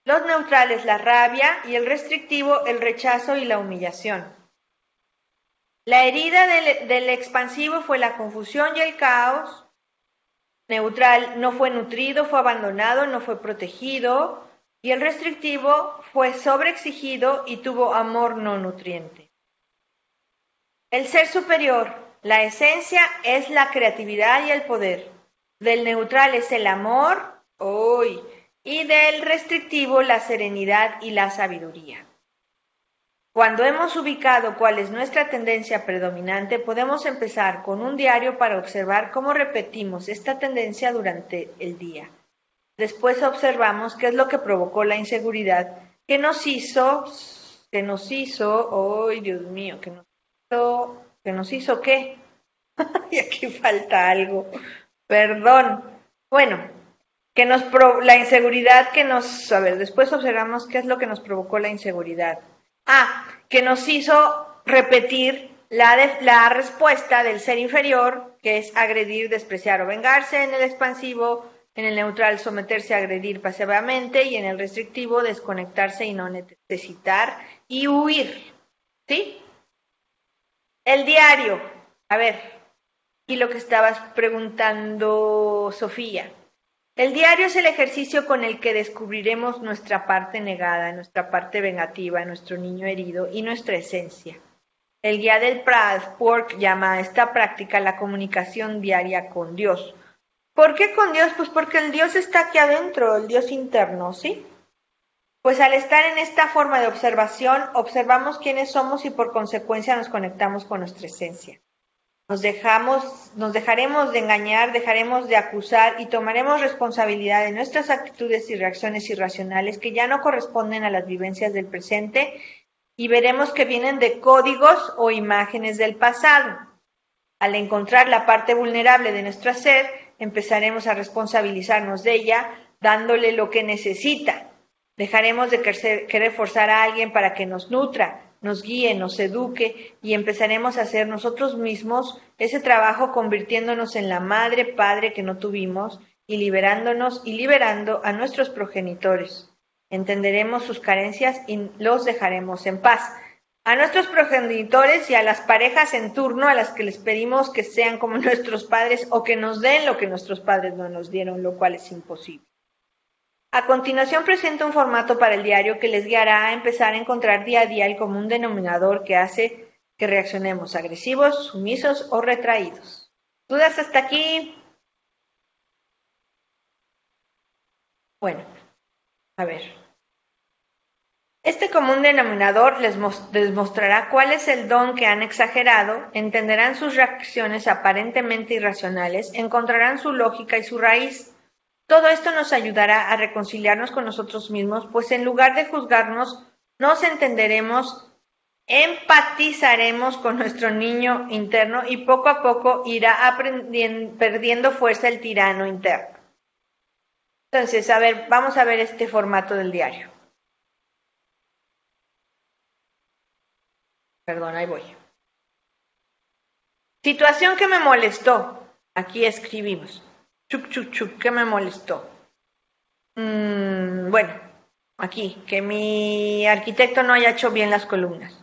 los neutrales la rabia y el restrictivo el rechazo y la humillación. La herida del expansivo fue la confusión y el caos. Neutral no fue nutrido, fue abandonado, no fue protegido. Y el restrictivo fue sobreexigido y tuvo amor no nutriente. El ser superior, la esencia, es la creatividad y el poder. Del neutral es el amor, y del restrictivo la serenidad y la sabiduría. Cuando hemos ubicado cuál es nuestra tendencia predominante, podemos empezar con un diario para observar cómo repetimos esta tendencia durante el día. Después observamos qué es lo que provocó la inseguridad que nos hizo, ¡ay, Dios mío! ¿Que nos hizo qué? Y aquí falta algo. Perdón. Bueno, la inseguridad que después observamos qué es lo que nos provocó la inseguridad. Que nos hizo repetir la respuesta del ser inferior, que es agredir, despreciar o vengarse. En el expansivo, en el neutral, someterse a agredir pasivamente, y en el restrictivo, desconectarse y no necesitar y huir. ¿Sí? El diario. A ver, y lo que estabas preguntando, Sofía. El diario es el ejercicio con el que descubriremos nuestra parte negada, nuestra parte vengativa, nuestro niño herido y nuestra esencia. El guía del Pratt llama a esta práctica la comunicación diaria con Dios. ¿Por qué con Dios? Pues porque el Dios está aquí adentro, el Dios interno, ¿sí? Pues al estar en esta forma de observación, observamos quiénes somos y por consecuencia nos conectamos con nuestra esencia. nos dejaremos de engañar, dejaremos de acusar y tomaremos responsabilidad de nuestras actitudes y reacciones irracionales que ya no corresponden a las vivencias del presente y veremos que vienen de códigos o imágenes del pasado. Al encontrar la parte vulnerable de nuestro ser, empezaremos a responsabilizarnos de ella, dándole lo que necesita. Dejaremos de querer forzar a alguien para que nos nutra, nos guíe, nos eduque y empezaremos a hacer nosotros mismos ese trabajo convirtiéndonos en la madre, padre que no tuvimos y liberándonos y liberando a nuestros progenitores. Entenderemos sus carencias y los dejaremos en paz. A nuestros progenitores y a las parejas en turno a las que les pedimos que sean como nuestros padres o que nos den lo que nuestros padres no nos dieron, lo cual es imposible. A continuación presento un formato para el diario que les guiará a empezar a encontrar día a día el común denominador que hace que reaccionemos agresivos, sumisos o retraídos. ¿Dudas hasta aquí? Bueno, a ver. Este común denominador les mostrará cuál es el don que han exagerado, entenderán sus reacciones aparentemente irracionales, encontrarán su lógica y su raíz. Todo esto nos ayudará a reconciliarnos con nosotros mismos, pues en lugar de juzgarnos, nos entenderemos, empatizaremos con nuestro niño interno y poco a poco irá perdiendo fuerza el tirano interno. Entonces, a ver, vamos a ver este formato del diario. Perdón, ahí voy. Situación que me molestó. Aquí escribimos. ¿Qué me molestó? Bueno, aquí, que mi arquitecto no haya hecho bien las columnas.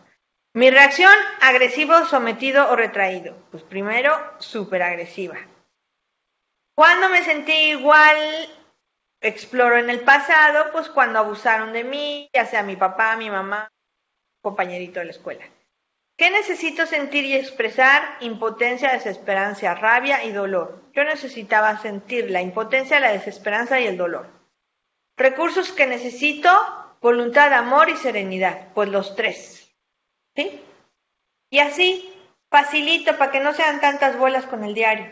Mi reacción, agresivo, sometido o retraído. Pues primero, súper agresiva. Cuando me sentí igual, exploro en el pasado, pues cuando abusaron de mí, ya sea mi papá, mi mamá, compañerito de la escuela. ¿Qué necesito sentir y expresar? Impotencia, desesperanza, rabia y dolor. Yo necesitaba sentir la impotencia, la desesperanza y el dolor. Recursos que necesito, voluntad, amor y serenidad, pues los tres. ¿Sí? Y así, facilito para que no sean tantas bolas con el diario.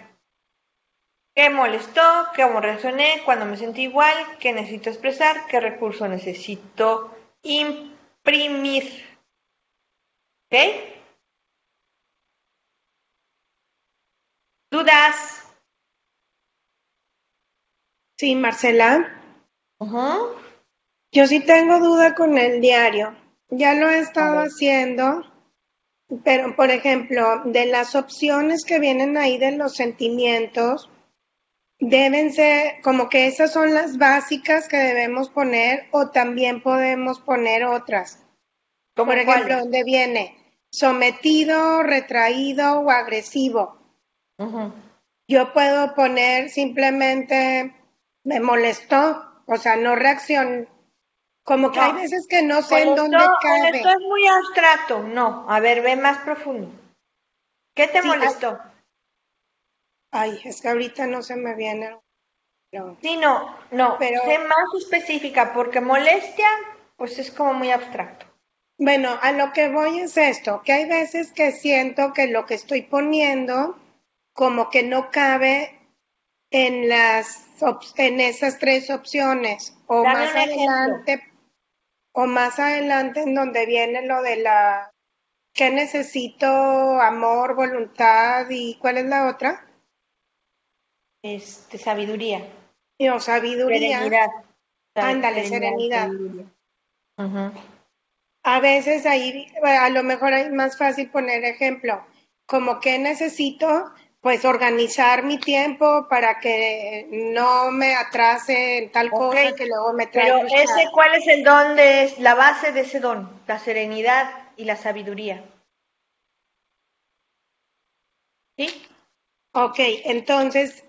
¿Qué molestó? ¿Cómo reaccioné? ¿Cuándo me sentí igual? ¿Qué necesito expresar? ¿Qué recurso necesito imprimir? ¿Ok? ¿Dudas? Sí, Marcela. Uh-huh. Yo sí tengo duda con el diario. Ya lo he estado haciendo, pero por ejemplo, de las opciones que vienen ahí de los sentimientos, deben ser como que esas son las básicas que debemos poner o también podemos poner otras. Por ejemplo, ¿dónde viene? Sometido, retraído o agresivo. Uh-huh. Yo puedo poner simplemente me molestó, o sea, no reaccionó. Como que hay veces que no sé en dónde cabe. Esto es muy abstracto. No, a ver, ve más profundo. ¿Qué te molestó? Ay, es que ahorita no se me viene. Sí, no, pero sé más específica, porque molestia, pues es como muy abstracto. Bueno, a lo que voy es esto, que hay veces que siento que lo que estoy poniendo como que no cabe en esas tres opciones, o más adelante en donde viene lo de ¿qué necesito? Amor, voluntad, ¿y cuál es la otra? Sabiduría. No, sabiduría. Serenidad. Ándale, serenidad. Uh-huh. A veces ahí, a lo mejor es más fácil poner ejemplo, como que necesito, pues organizar mi tiempo para que no me atrase en tal cosa que luego me trae. Pero ¿cuál es el don la base de ese don? La serenidad y la sabiduría. ¿Sí? Ok, entonces,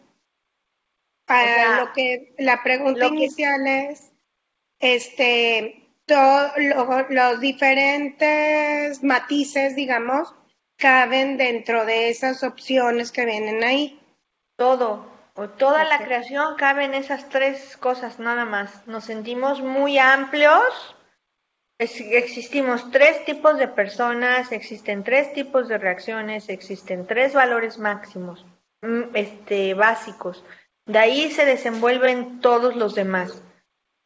la pregunta inicial es, todos los diferentes matices, digamos, caben dentro de esas opciones que vienen ahí. Toda la creación cabe en esas tres cosas nada más. Nos sentimos muy amplios Existimos 3 tipos de personas, existen 3 tipos de reacciones, existen 3 valores máximos, básicos. De ahí se desenvuelven todos los demás.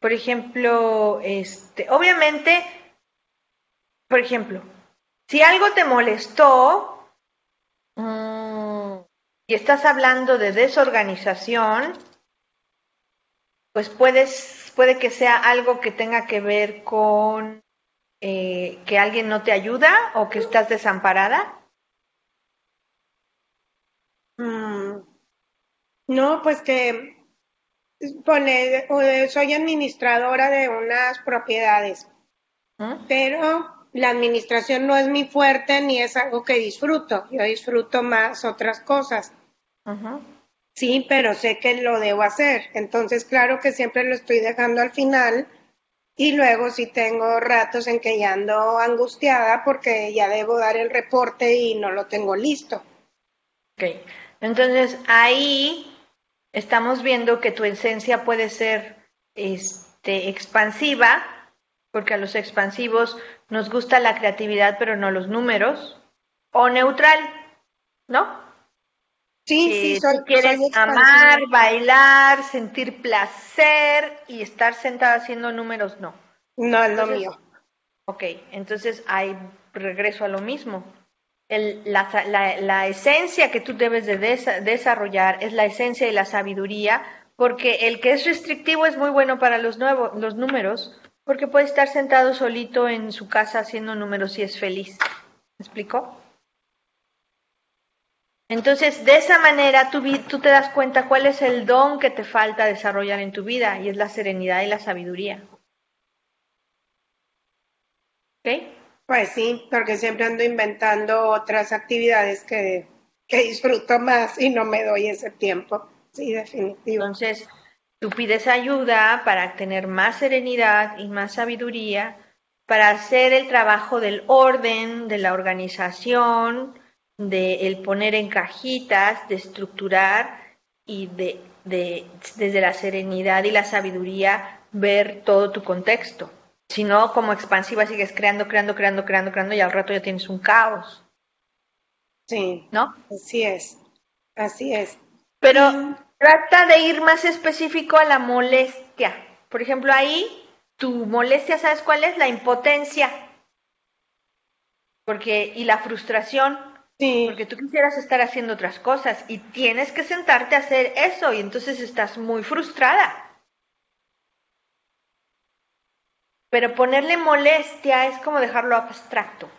Por ejemplo, obviamente, por ejemplo, si algo te molestó y estás hablando de desorganización, pues puede que sea algo que tenga que ver con que alguien no te ayuda o que estás desamparada. No, pues que soy administradora de unas propiedades, pero la administración no es mi fuerte ni es algo que disfruto. Yo disfruto más otras cosas. Sí, pero sé que lo debo hacer. Entonces, claro que siempre lo estoy dejando al final y luego sí tengo ratos en que ya ando angustiada porque ya debo dar el reporte y no lo tengo listo. Ok, entonces ahí estamos viendo que tu esencia puede ser expansiva, porque a los expansivos nos gusta la creatividad pero no los números, o neutral, ¿no? Sí, Tú quieres amar, bailar, sentir placer y estar sentada haciendo números, no. No es lo mío. Ok, entonces ahí regreso a lo mismo. La esencia que tú debes de desarrollar es la esencia de la sabiduría, porque el que es restrictivo es muy bueno para los números, porque puede estar sentado solito en su casa haciendo números y es feliz. ¿Me explico? Entonces, de esa manera tú te das cuenta cuál es el don que te falta desarrollar en tu vida, y es la serenidad y la sabiduría. ¿Ok? Pues sí, porque siempre ando inventando otras actividades que disfruto más y no me doy ese tiempo. Sí, definitivo. Entonces, tú pides ayuda para tener más serenidad y más sabiduría, para hacer el trabajo del orden, de la organización, de el poner en cajitas, de estructurar y desde la serenidad y la sabiduría ver todo tu contexto. Si no, como expansiva sigues creando y al rato ya tienes un caos. Sí, ¿no? Así es. Pero trata de ir más específico a la molestia. Por ejemplo, ahí tu molestia, ¿sabes cuál es? La impotencia. Y la frustración. Sí. Porque tú quisieras estar haciendo otras cosas y tienes que sentarte a hacer eso y entonces estás muy frustrada. Pero ponerle molestia es como dejarlo abstracto.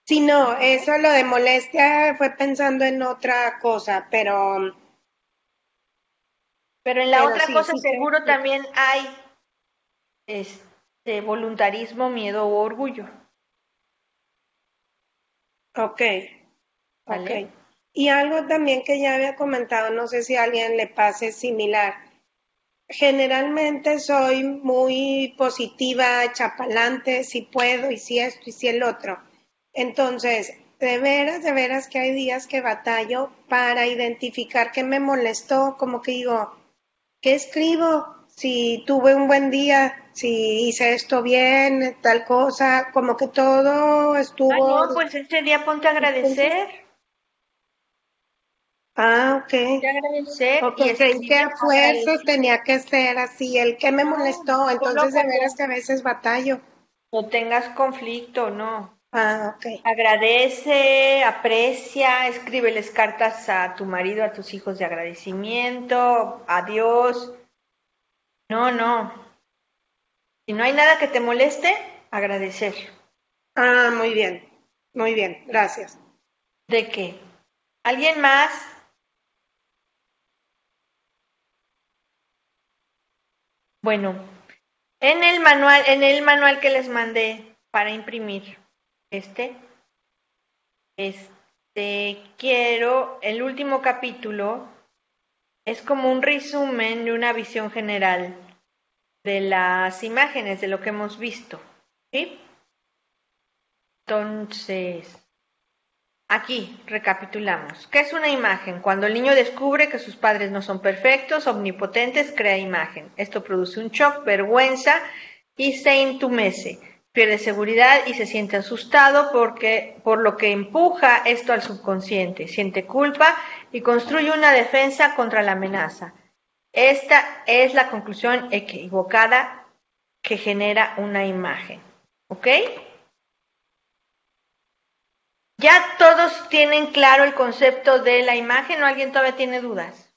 Sí, no, eso lo de molestia fue pensando en otra cosa, pero... Pero en la otra cosa seguro también hay voluntarismo, miedo o orgullo. Ok. Y algo también que ya había comentado, no sé si a alguien le pase similar. Generalmente soy muy positiva, chapalante, si puedo y si esto y si el otro. Entonces, de veras que hay días que batallo para identificar qué me molestó, como que digo, ¿qué escribo? Si tuve un buen día, si hice esto bien, tal cosa, como que todo estuvo... no, pues ese día ponte a agradecer. Ok. Ponte a agradecer. Okay, creí que a fuerzas tenía que ser así, el que me molestó, entonces de veras que a veces batallo. No tengas conflicto, no. Ok. Agradece, aprecia, escríbeles cartas a tu marido, a tus hijos de agradecimiento, a Dios. No. Si no hay nada que te moleste, agradecer. Muy bien, gracias. ¿De qué? ¿Alguien más? Bueno, en el manual que les mandé para imprimir, quiero, el último capítulo es como un resumen de una visión general de las imágenes, de lo que hemos visto, ¿sí? Entonces, aquí recapitulamos. ¿Qué es una imagen? Cuando el niño descubre que sus padres no son perfectos, omnipotentes, crea imagen. Esto produce un shock, vergüenza y se entumece. pierde seguridad y se siente asustado por lo que empuja esto al subconsciente, siente culpa y construye una defensa contra la amenaza. Esta es la conclusión equivocada que genera una imagen, ¿ok? ¿Ya todos tienen claro el concepto de la imagen o alguien todavía tiene dudas?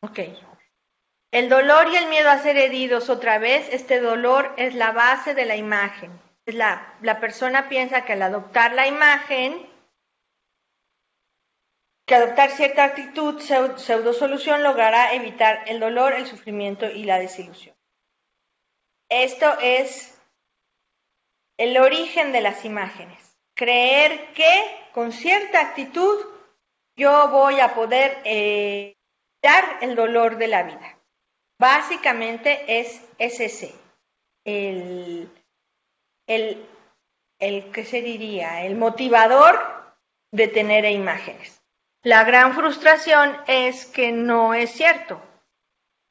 Ok. El dolor y el miedo a ser heridos otra vez, este dolor es la base de la imagen. La persona piensa que al adoptar la imagen, que adoptar cierta actitud, pseudo-solución, logrará evitar el dolor, el sufrimiento y la desilusión. Esto es el origen de las imágenes. Creer que con cierta actitud yo voy a poder evitar el dolor de la vida. Básicamente es ese, ¿qué se diría? El motivador de tener imágenes. La gran frustración es que no es cierto,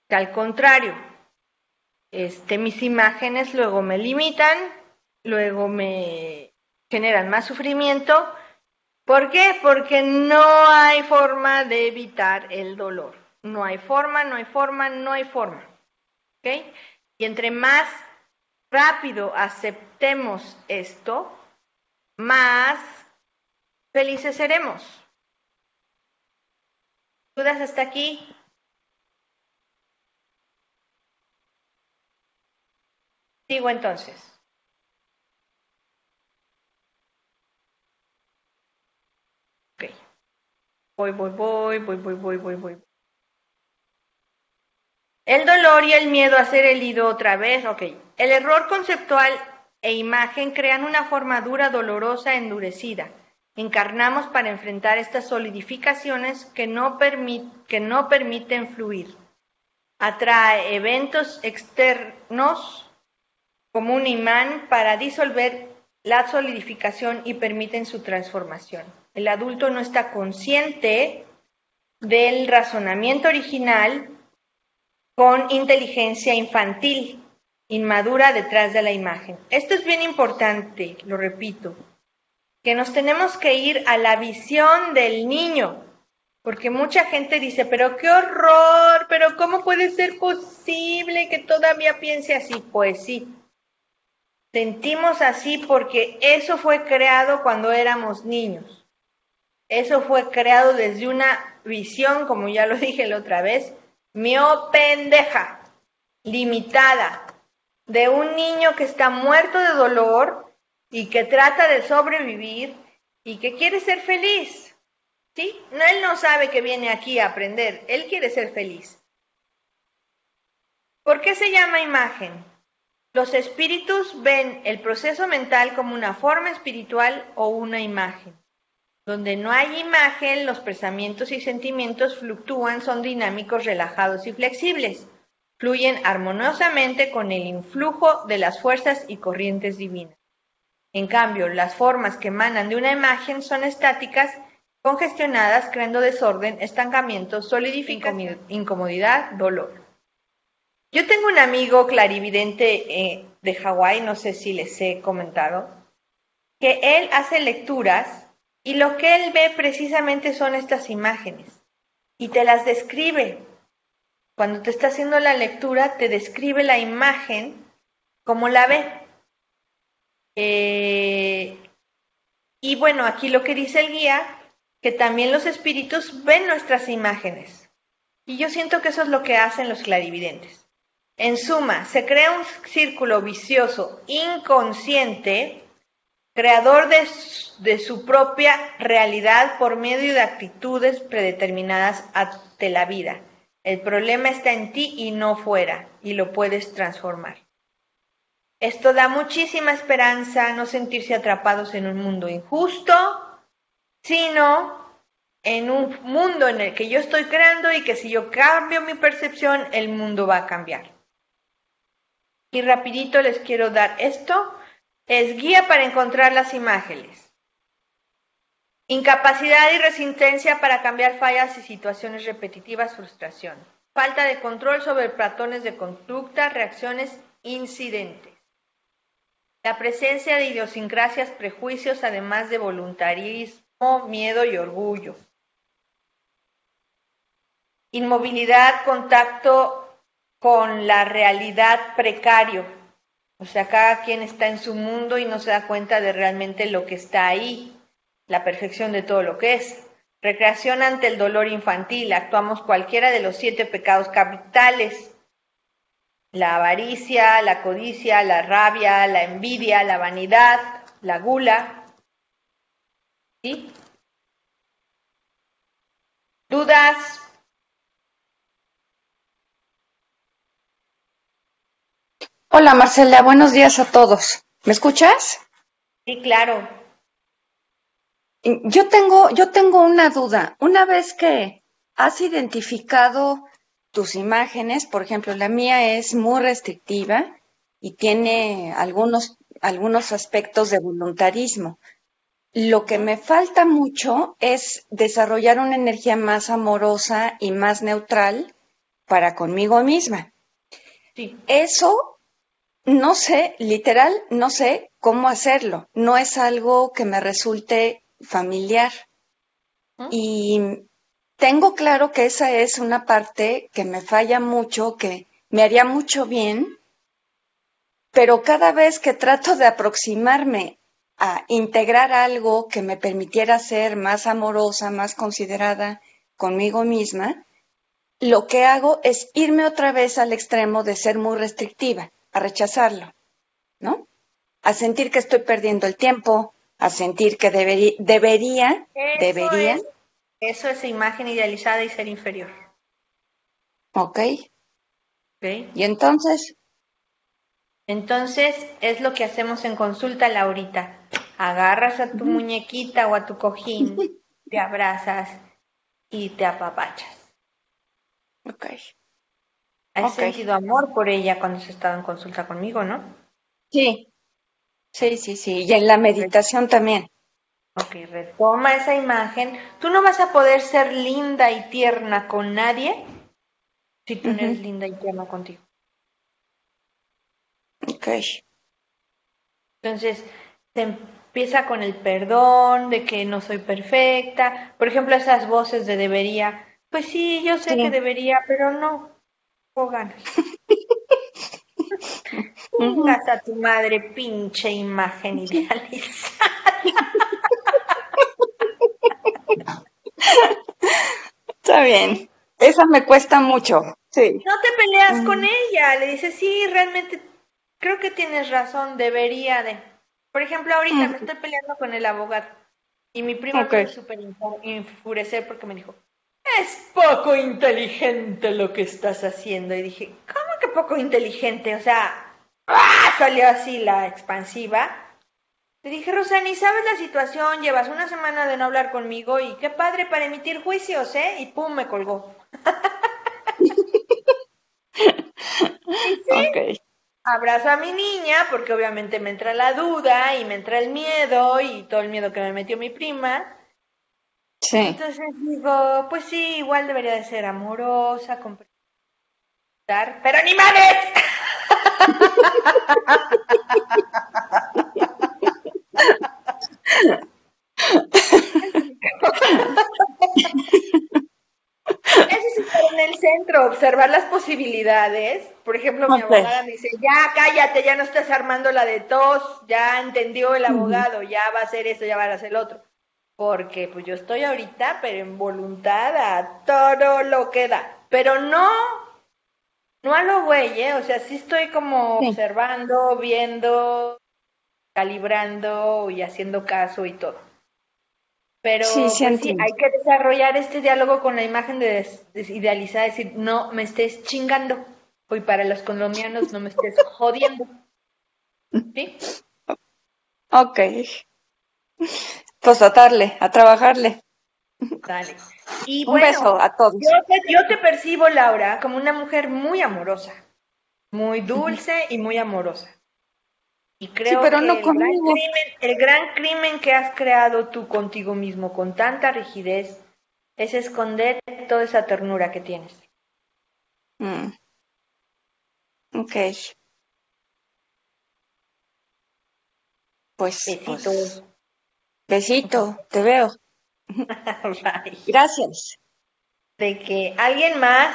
que al contrario, mis imágenes luego me limitan, luego me generan más sufrimiento. ¿Por qué? Porque no hay forma de evitar el dolor. No hay forma, no hay forma, no hay forma. ¿Ok? Y entre más rápido aceptemos esto, más felices seremos. ¿Dudas hasta aquí? Sigo entonces. Ok. Voy. El dolor y el miedo a ser herido otra vez, ok. El error conceptual e imagen crean una forma dura, dolorosa, endurecida. Encarnamos para enfrentar estas solidificaciones que no permiten fluir. Atrae eventos externos como un imán para disolver la solidificación y permiten su transformación. El adulto no está consciente del razonamiento original con inteligencia infantil, inmadura detrás de la imagen. Esto es bien importante, lo repito, que nos tenemos que ir a la visión del niño, porque mucha gente dice, pero qué horror, pero ¿cómo puede ser posible que todavía piense así? Pues sí, sentimos así porque eso fue creado cuando éramos niños. Eso fue creado desde una visión, como ya lo dije la otra vez, miopendeja, limitada, de un niño que está muerto de dolor y que trata de sobrevivir y que quiere ser feliz. ¿Sí? Él no sabe que viene aquí a aprender, él quiere ser feliz. ¿Por qué se llama imagen? Los espíritus ven el proceso mental como una forma espiritual o una imagen. Donde no hay imagen, los pensamientos y sentimientos fluctúan, son dinámicos, relajados y flexibles. Fluyen armoniosamente con el influjo de las fuerzas y corrientes divinas. En cambio, las formas que emanan de una imagen son estáticas, congestionadas, creando desorden, estancamiento, solidificación, incomodidad, dolor. Yo tengo un amigo clarividente de Hawái, no sé si les he comentado, que él hace lecturas y lo que él ve precisamente son estas imágenes y te las describe. Cuando te está haciendo la lectura, te describe la imagen como la ve. Y bueno, aquí lo que dice el guía, que también los espíritus ven nuestras imágenes. Y yo siento que eso es lo que hacen los clarividentes. En suma, se crea un círculo vicioso inconsciente, creador de su propia realidad por medio de actitudes predeterminadas ante la vida. El problema está en ti y no fuera, y lo puedes transformar. Esto da muchísima esperanza, no sentirse atrapados en un mundo injusto, sino en un mundo en el que yo estoy creando y que si yo cambio mi percepción, el mundo va a cambiar. Y rapidito les quiero dar esto. Es guía para encontrar las imágenes. Incapacidad y resistencia para cambiar fallas y situaciones repetitivas, frustración. falta de control sobre patrones de conducta, reacciones, incidentes. La presencia de idiosincrasias, prejuicios, además de voluntarismo, miedo y orgullo. Inmovilidad, contacto con la realidad precario. O sea, cada quien está en su mundo y no se da cuenta de realmente lo que está ahí, la perfección de todo lo que es. Recreación ante el dolor infantil. Actuamos cualquiera de los 7 pecados capitales. La avaricia, la codicia, la rabia, la envidia, la vanidad, la gula. ¿Sí? ¿Dudas? Hola Marcela, buenos días a todos. ¿Me escuchas? Sí, claro. Yo tengo una duda. Una vez que has identificado tus imágenes, por ejemplo, la mía es muy restrictiva y tiene algunos aspectos de voluntarismo. Lo que me falta mucho es desarrollar una energía más amorosa y más neutral para conmigo misma. Sí. Eso no sé, literal, no sé cómo hacerlo. No es algo que me resulte familiar. Y tengo claro que esa es una parte que me falla mucho, que me haría mucho bien, pero cada vez que trato de aproximarme a integrar algo que me permitiera ser más amorosa, más considerada conmigo misma, lo que hago es irme otra vez al extremo de ser muy restrictiva, a rechazarlo, ¿no? A sentir que estoy perdiendo el tiempo, a sentir que debería. Eso es imagen idealizada y ser inferior. Ok. ¿Ok? ¿Y entonces? Entonces, es lo que hacemos en consulta, Laurita. Agarras a tu muñequita o a tu cojín, te abrazas y te apapachas. Ok. ¿Has Ok. sentido amor por ella cuando has estado en consulta conmigo, no? Sí. Sí. Y en la meditación también. Ok, retoma esa imagen. Tú no vas a poder ser linda y tierna con nadie si tú no eres linda y tierna contigo. Ok. Entonces, se empieza con el perdón, de que no soy perfecta. Por ejemplo, esas voces de debería. Pues sí, yo sé que Sí. debería, pero no. Tengo ganas. Ujú. Chingas a tu madre, pinche imagen idealizada. Está bien. Esa me cuesta mucho. Sí. No te peleas con Ujú. ella. Le dices, sí, realmente creo que tienes razón, debería de. Por ejemplo, ahorita me Ujú. estoy peleando con el abogado. Y mi prima Ok. me hizo súper enfurecer porque me dijo, es poco inteligente lo que estás haciendo. Y dije, ¿cómo que poco inteligente? O sea, ¡ah! Salió así la expansiva. Le dije, Rosani, ¿sabes la situación? Llevas una semana de no hablar conmigo y qué padre para emitir juicios, ¿eh? Y pum, me colgó. Y Ok. sí, abrazo a mi niña porque obviamente me entra la duda y me entra el miedo y todo el miedo que me metió mi prima. Sí. Entonces digo, pues sí, igual debería de ser amorosa, comprender, pero ni madres. Eso es estar en el centro, observar las posibilidades. Por ejemplo, mi Ok. abogada me dice, ya cállate, ya no estás armando la de tos, ya entendió el Ujú. abogado, ya va a hacer esto, ya va a hacer el otro. Porque pues yo estoy ahorita, pero en voluntad a todo lo que da. Pero no a lo güey, ¿eh? O sea, sí estoy como Sí. observando, viendo, calibrando y haciendo caso y todo. Sí, Pero sí pues sí, entiendo. hay que desarrollar este diálogo con la imagen de idealizada, decir, no me estés chingando. Hoy para los colombianos no me estés jodiendo. ¿Sí? Ok. Pues a darle, a trabajarle. Dale. Y Un bueno, beso a todos. yo te percibo, Laura, como una mujer muy amorosa, muy dulce y muy amorosa. Y Sí, creo pero que no conmigo. el gran crimen que has creado tú contigo mismo con tanta rigidez es esconder toda esa ternura que tienes. Mm, ok. Pues, Besitos. besito, te veo. Bye. Gracias. De que alguien más.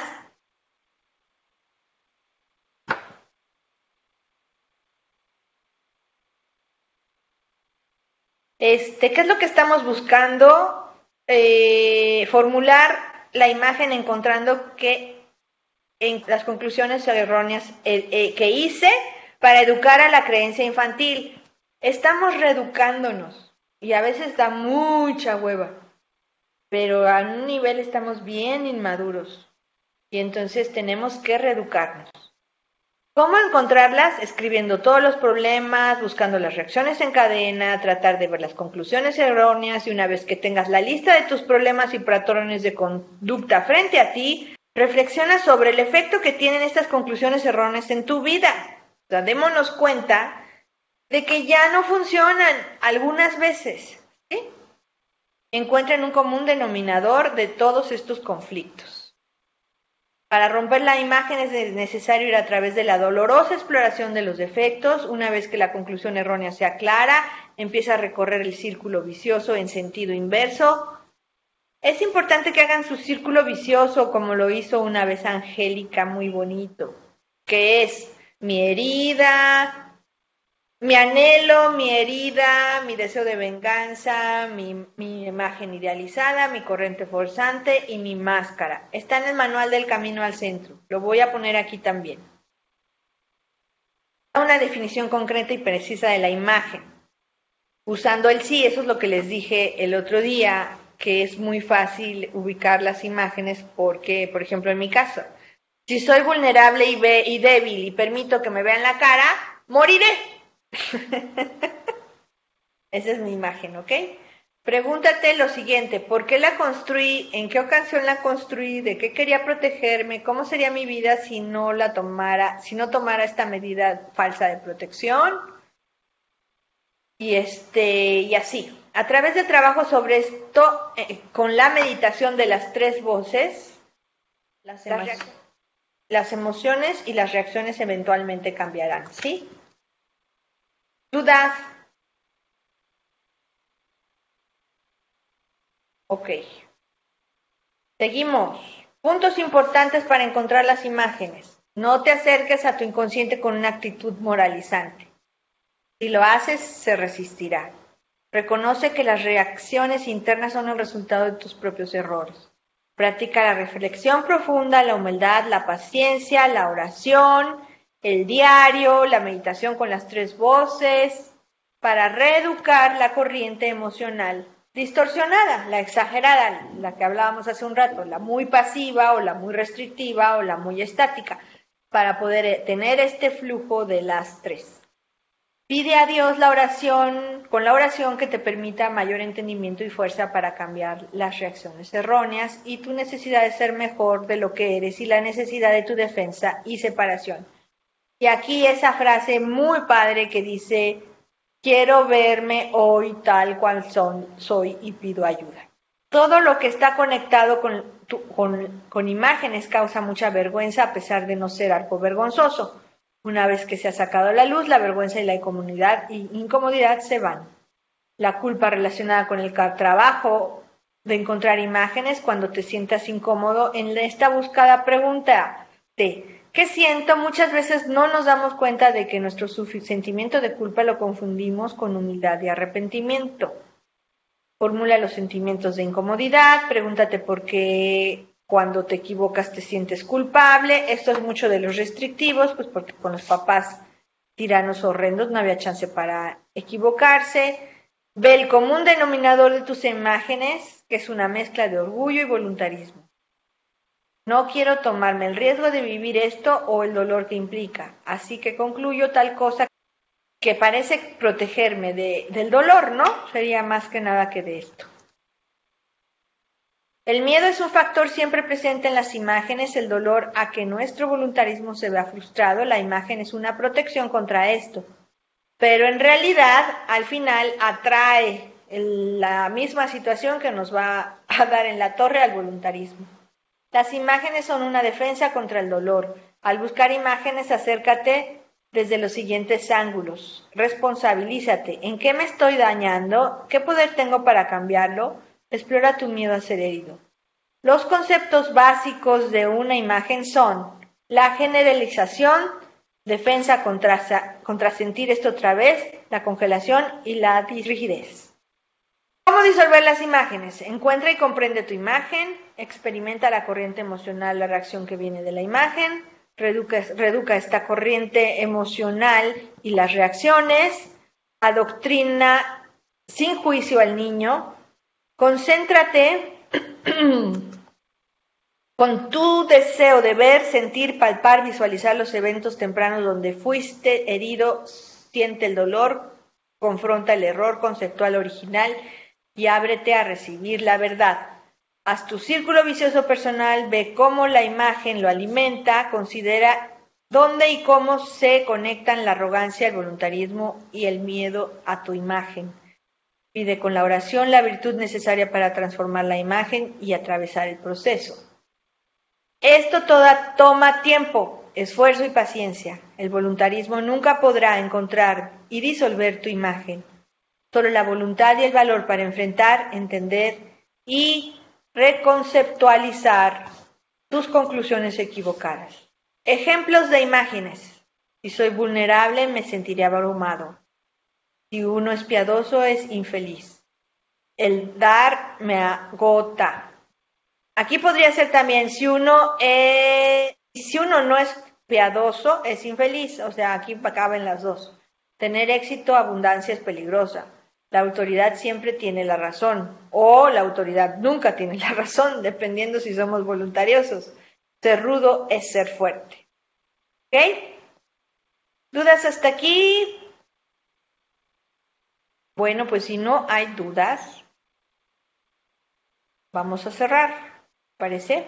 ¿Qué es lo que estamos buscando? Formular la imagen encontrando que en las conclusiones erróneas que hice para educar a la creencia infantil. Estamos reeducándonos y a veces da mucha hueva, pero a un nivel estamos bien inmaduros y entonces tenemos que reeducarnos. ¿Cómo encontrarlas? Escribiendo todos los problemas, buscando las reacciones en cadena, tratar de ver las conclusiones erróneas y una vez que tengas la lista de tus problemas y patrones de conducta frente a ti, reflexiona sobre el efecto que tienen estas conclusiones erróneas en tu vida. O sea, démonos cuenta de que ya no funcionan algunas veces. ¿Sí? Encuentren un común denominador de todos estos conflictos. Para romper la imagen es necesario ir a través de la dolorosa exploración de los defectos. Una vez que la conclusión errónea sea clara, empieza a recorrer el círculo vicioso en sentido inverso. Es importante que hagan su círculo vicioso como lo hizo una vez Angélica, muy bonito, que es mi herida, mi anhelo, mi herida, mi deseo de venganza, mi imagen idealizada, mi corriente forzante y mi máscara. Está en el manual del camino al centro. Lo voy a poner aquí también. Una definición concreta y precisa de la imagen. Usando el sí, eso es lo que les dije el otro día, que es muy fácil ubicar las imágenes porque, por ejemplo, en mi caso, si soy vulnerable y débil y permito que me vean la cara, moriré. Esa es mi imagen, ¿ok? Pregúntate lo siguiente, ¿por qué la construí? ¿En qué ocasión la construí? ¿De qué quería protegerme? ¿Cómo sería mi vida si no tomara esta medida falsa de protección? Y así. A través de trabajo sobre esto, con la meditación de las 3 voces, las emociones y las reacciones eventualmente cambiarán, ¿sí? ¿Dudas? Ok. Seguimos. Puntos importantes para encontrar las imágenes. No te acerques a tu inconsciente con una actitud moralizante. Si lo haces, se resistirá. Reconoce que las reacciones internas son el resultado de tus propios errores. Practica la reflexión profunda, la humildad, la paciencia, la oración, el diario, la meditación con las 3 voces, para reeducar la corriente emocional distorsionada, la exagerada, la que hablábamos hace un rato, la muy pasiva o la muy restrictiva o la muy estática, para poder tener este flujo de las 3. Pide a Dios con la oración que te permita mayor entendimiento y fuerza para cambiar las reacciones erróneas y tu necesidad de ser mejor de lo que eres y la necesidad de tu defensa y separación. Y aquí esa frase muy padre que dice, quiero verme hoy tal cual soy y pido ayuda. Todo lo que está conectado con imágenes causa mucha vergüenza a pesar de no ser algo vergonzoso. Una vez que se ha sacado a la luz, la vergüenza y la incomodidad se van. La culpa relacionada con el trabajo de encontrar imágenes, cuando te sientas incómodo en esta búsqueda, pregúntate, ¿qué siento? Muchas veces no nos damos cuenta de que nuestro sentimiento de culpa lo confundimos con humildad y arrepentimiento. Formula los sentimientos de incomodidad, pregúntate por qué cuando te equivocas te sientes culpable. Esto es mucho de los restrictivos, pues porque con los papás tiranos horrendos no había chance para equivocarse. Ve el común denominador de tus imágenes, que es una mezcla de orgullo y voluntarismo. No quiero tomarme el riesgo de vivir esto o el dolor que implica, así que concluyo tal cosa que parece protegerme del dolor, ¿no? Sería más que nada que de esto. El miedo es un factor siempre presente en las imágenes, el dolor a que nuestro voluntarismo se vea frustrado, la imagen es una protección contra esto, pero en realidad al final atrae la misma situación que nos va a dar en la torre al voluntarismo. Las imágenes son una defensa contra el dolor. Al buscar imágenes, acércate desde los siguientes ángulos. Responsabilízate. ¿En qué me estoy dañando? ¿Qué poder tengo para cambiarlo? Explora tu miedo a ser herido. Los conceptos básicos de una imagen son la generalización, defensa contra sentir esto otra vez, la congelación y la rigidez. ¿Cómo disolver las imágenes? Encuentra y comprende tu imagen, experimenta la corriente emocional, la reacción que viene de la imagen, reeduca esta corriente emocional y las reacciones, adoctrina sin juicio al niño, concéntrate con tu deseo de ver, sentir, palpar, visualizar los eventos tempranos donde fuiste herido, siente el dolor, confronta el error conceptual original y ábrete a recibir la verdad. Haz tu círculo vicioso personal, ve cómo la imagen lo alimenta, considera dónde y cómo se conectan la arrogancia, el voluntarismo y el miedo a tu imagen. Pide con la oración la virtud necesaria para transformar la imagen y atravesar el proceso. Esto toma tiempo, esfuerzo y paciencia. El voluntarismo nunca podrá encontrar y disolver tu imagen. Solo la voluntad y el valor para enfrentar, entender y reconceptualizar tus conclusiones equivocadas. Ejemplos de imágenes. Si soy vulnerable, me sentiré abrumado. Si uno es piadoso, es infeliz. El dar me agota. Aquí podría ser también, si uno no es piadoso, es infeliz. O sea, aquí caben las dos. Tener éxito, abundancia es peligrosa. La autoridad siempre tiene la razón, o la autoridad nunca tiene la razón, dependiendo si somos voluntariosos. Ser rudo es ser fuerte. ¿Ok? ¿Dudas hasta aquí? Bueno, pues si no hay dudas, vamos a cerrar. ¿Parece?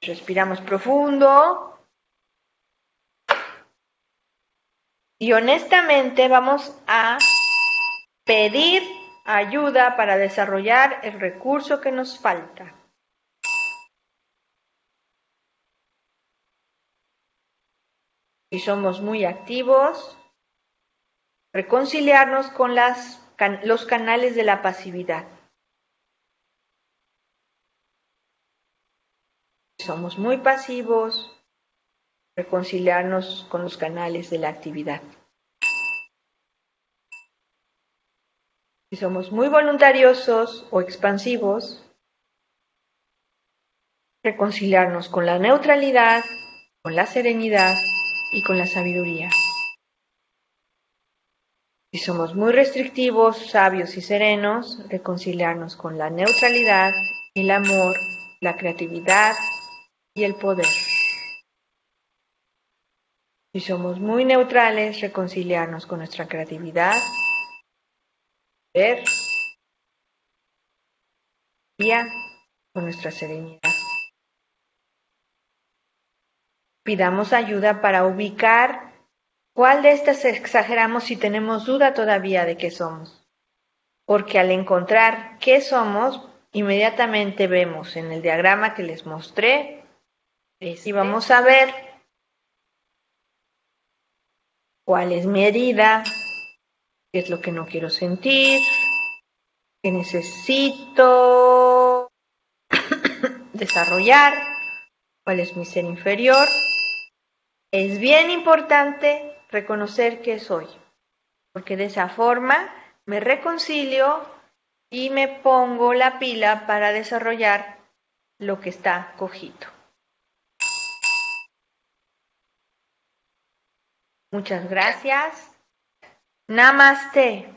Respiramos profundo. Y honestamente vamos a pedir ayuda para desarrollar el recurso que nos falta. Si somos muy activos, reconciliarnos con los canales de la pasividad. Si somos muy pasivos, reconciliarnos con los canales de la actividad. Si somos muy voluntariosos o expansivos, reconciliarnos con la neutralidad, con la serenidad y con la sabiduría. Si somos muy restrictivos, sabios y serenos, reconciliarnos con la neutralidad, el amor, la creatividad y el poder. Si somos muy neutrales, reconciliarnos con nuestra creatividad, poder, y con nuestra serenidad. Pidamos ayuda para ubicar cuál de estas exageramos si tenemos duda todavía de qué somos. Porque al encontrar qué somos, inmediatamente vemos en el diagrama que les mostré, y vamos a ver cuál es mi herida, qué es lo que no quiero sentir, qué necesito desarrollar, cuál es mi ser inferior. Es bien importante reconocer qué soy, porque de esa forma me reconcilio y me pongo la pila para desarrollar lo que está cogido. Muchas gracias. Namaste.